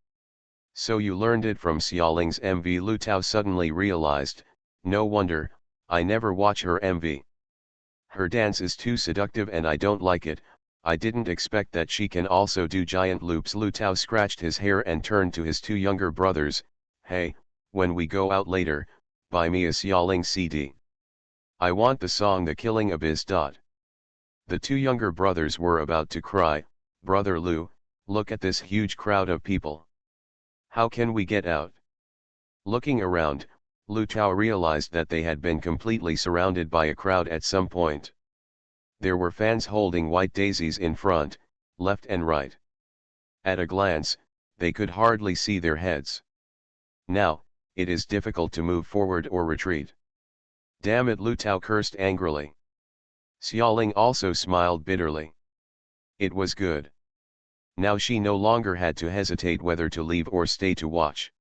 So you learned it from Xiaoling's MV. Lu Tao suddenly realized, no wonder, I never watch her MV. Her dance is too seductive and I don't like it. I didn't expect that she can also do giant loops. Lu Tao scratched his hair and turned to his two younger brothers. Hey, when we go out later, buy me a Xiaoling CD. I want the song The Killing Abyss. The two younger brothers were about to cry. Brother Lu, look at this huge crowd of people. How can we get out? Looking around, Lu Tao realized that they had been completely surrounded by a crowd at some point. There were fans holding white daisies in front, left and right. At a glance, they could hardly see their heads. Now, it is difficult to move forward or retreat. Damn it, Lu Tao cursed angrily. Xiaoling also smiled bitterly. It was good. Now she no longer had to hesitate whether to leave or stay to watch.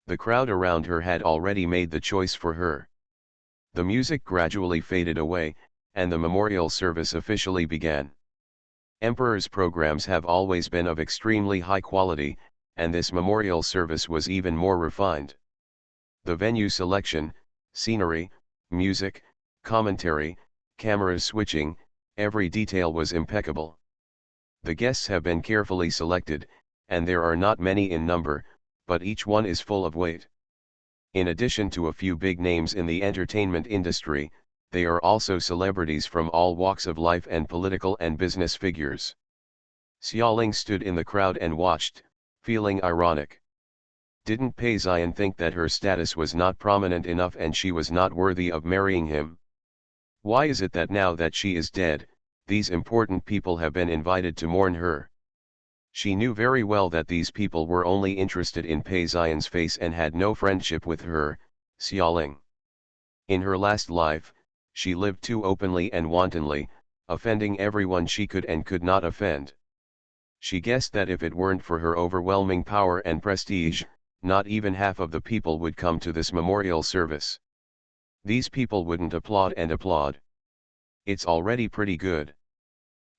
The crowd around her had already made the choice for her. The music gradually faded away, and the memorial service officially began. Emperor's programs have always been of extremely high quality, and this memorial service was even more refined. The venue selection, scenery, music, commentary, camera switching, every detail was impeccable. The guests have been carefully selected, and there are not many in number, but each one is full of weight. In addition to a few big names in the entertainment industry, they are also celebrities from all walks of life and political and business figures. Xiaoling stood in the crowd and watched, feeling ironic. Didn't Pei Xian think that her status was not prominent enough and she was not worthy of marrying him? Why is it that now that she is dead, these important people have been invited to mourn her? She knew very well that these people were only interested in Pei Xian's face and had no friendship with her, Xiaoling. In her last life, she lived too openly and wantonly, offending everyone she could and could not offend. She guessed that if it weren't for her overwhelming power and prestige, not even half of the people would come to this memorial service. These people wouldn't applaud and applaud. It's already pretty good.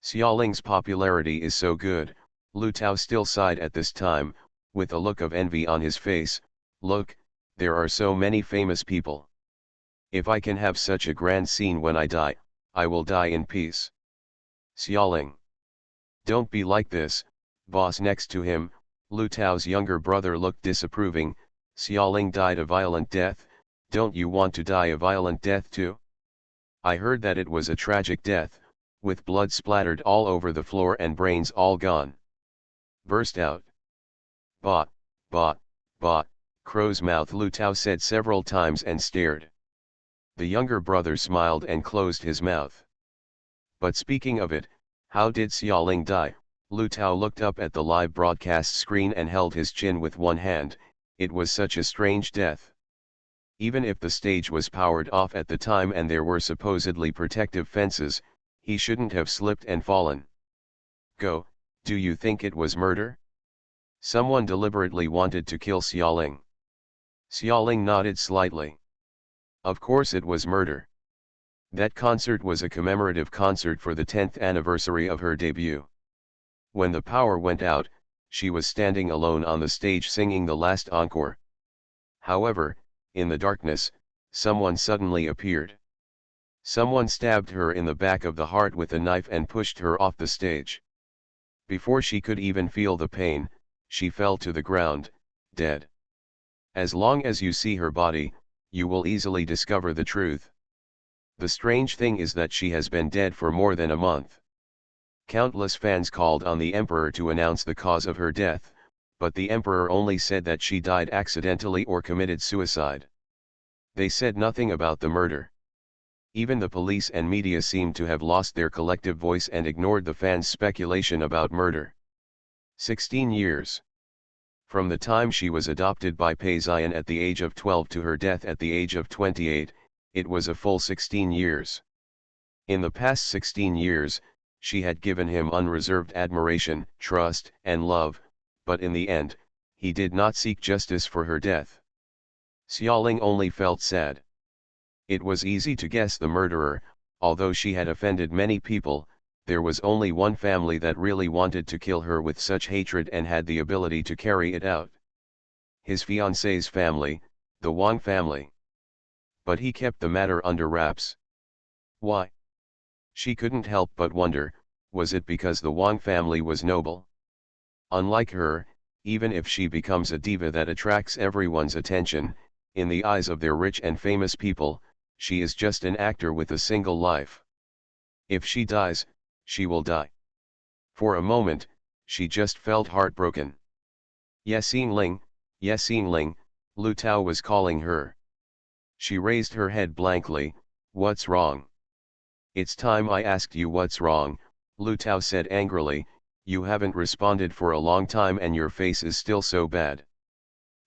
Xiaoling's popularity is so good. Lu Tao still sighed at this time, with a look of envy on his face. Look, there are so many famous people. If I can have such a grand scene when I die, I will die in peace. Xiaoling. Don't be like this, boss. Next to him, Lu Tao's younger brother looked disapproving. Xiaoling died a violent death, don't you want to die a violent death too? I heard that it was a tragic death, with blood splattered all over the floor and brains all gone. Burst out. Bah, bah, bah, crow's mouth, Lu Tao said several times and stared. The younger brother smiled and closed his mouth. But speaking of it, how did Xiaoling die? Lu Tao looked up at the live broadcast screen and held his chin with one hand. It was such a strange death. Even if the stage was powered off at the time and there were supposedly protective fences, he shouldn't have slipped and fallen. Go, do you think it was murder? Someone deliberately wanted to kill Xiaoling. Xiaoling nodded slightly. Of course it was murder. That concert was a commemorative concert for the 10th anniversary of her debut. When the power went out, she was standing alone on the stage singing the last encore. However, in the darkness, someone suddenly appeared. Someone stabbed her in the back of the heart with a knife and pushed her off the stage. Before she could even feel the pain, she fell to the ground, dead. As long as you see her body, you will easily discover the truth. The strange thing is that she has been dead for more than a month. Countless fans called on the emperor to announce the cause of her death, but the emperor only said that she died accidentally or committed suicide. They said nothing about the murder. Even the police and media seemed to have lost their collective voice and ignored the fans' speculation about murder. 16 years. From the time she was adopted by Pazian at the age of 12 to her death at the age of 28, it was a full 16 years. In the past 16 years, she had given him unreserved admiration, trust, and love, but in the end, he did not seek justice for her death. Xiaoling only felt sad. It was easy to guess the murderer. Although she had offended many people, there was only one family that really wanted to kill her with such hatred and had the ability to carry it out. His fiancée's family, the Wang family. But he kept the matter under wraps. Why? She couldn't help but wonder, was it because the Wang family was noble? Unlike her, even if she becomes a diva that attracts everyone's attention, in the eyes of their rich and famous people, she is just an actor with a single life. If she dies, she will die. For a moment, she just felt heartbroken. Yexingling, Yexingling, Lu Tao was calling her. She raised her head blankly. What's wrong? It's time I asked you what's wrong, Lu Tao said angrily. You haven't responded for a long time and your face is still so bad.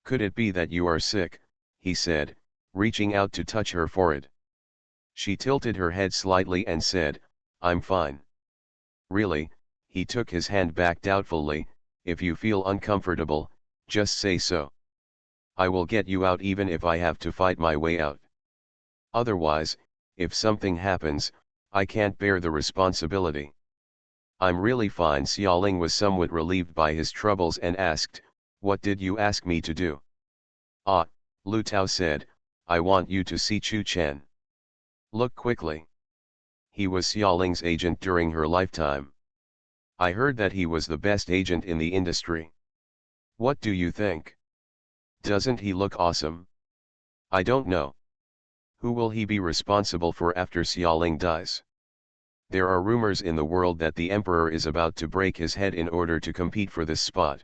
Could it be that you are sick? He said, reaching out to touch her forehead. She tilted her head slightly and said, I'm fine. Really? He took his hand back doubtfully. If you feel uncomfortable, just say so. I will get you out even if I have to fight my way out. Otherwise, if something happens, I can't bear the responsibility. I'm really fine. Xiaoling was somewhat relieved by his troubles and asked, what did you ask me to do? Ah, Lu Tao said, I want you to see Chu Chen. Look quickly. He was Xiaoling's agent during her lifetime. I heard that he was the best agent in the industry. What do you think? Doesn't he look awesome? I don't know. Who will he be responsible for after Xiaoling dies? There are rumors in the world that the emperor is about to break his head in order to compete for this spot.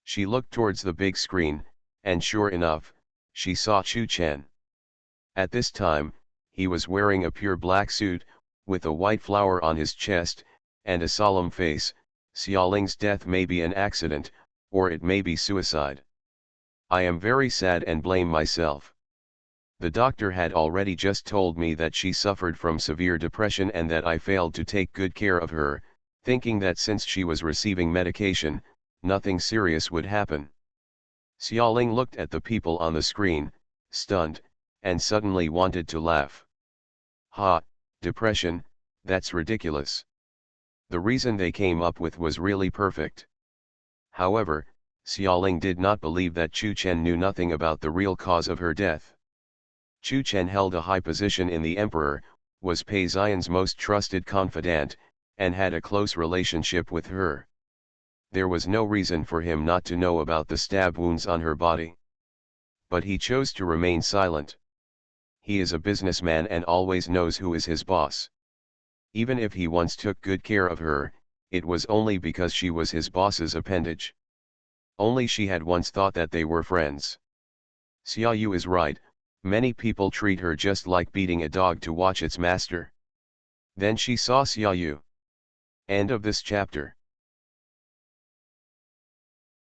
She looked towards the big screen, and sure enough, she saw Chu Chen. At this time, he was wearing a pure black suit, with a white flower on his chest, and a solemn face. Xiaoling's death may be an accident, or it may be suicide. I am very sad and blame myself. The doctor had already just told me that she suffered from severe depression and that I failed to take good care of her, thinking that since she was receiving medication, nothing serious would happen. Xiaoling looked at the people on the screen, stunned, and suddenly wanted to laugh. Ha, depression, that's ridiculous. The reason they came up with was really perfect. However, Xiaoling did not believe that Chu Chen knew nothing about the real cause of her death. Chu Chen held a high position in the emperor, was Pazian's most trusted confidant, and had a close relationship with her. There was no reason for him not to know about the stab wounds on her body. But he chose to remain silent. He is a businessman and always knows who is his boss. Even if he once took good care of her, it was only because she was his boss's appendage. Only she had once thought that they were friends. Xia Yu is right, many people treat her just like beating a dog to watch its master. Then she saw Xia Yu. End of this chapter.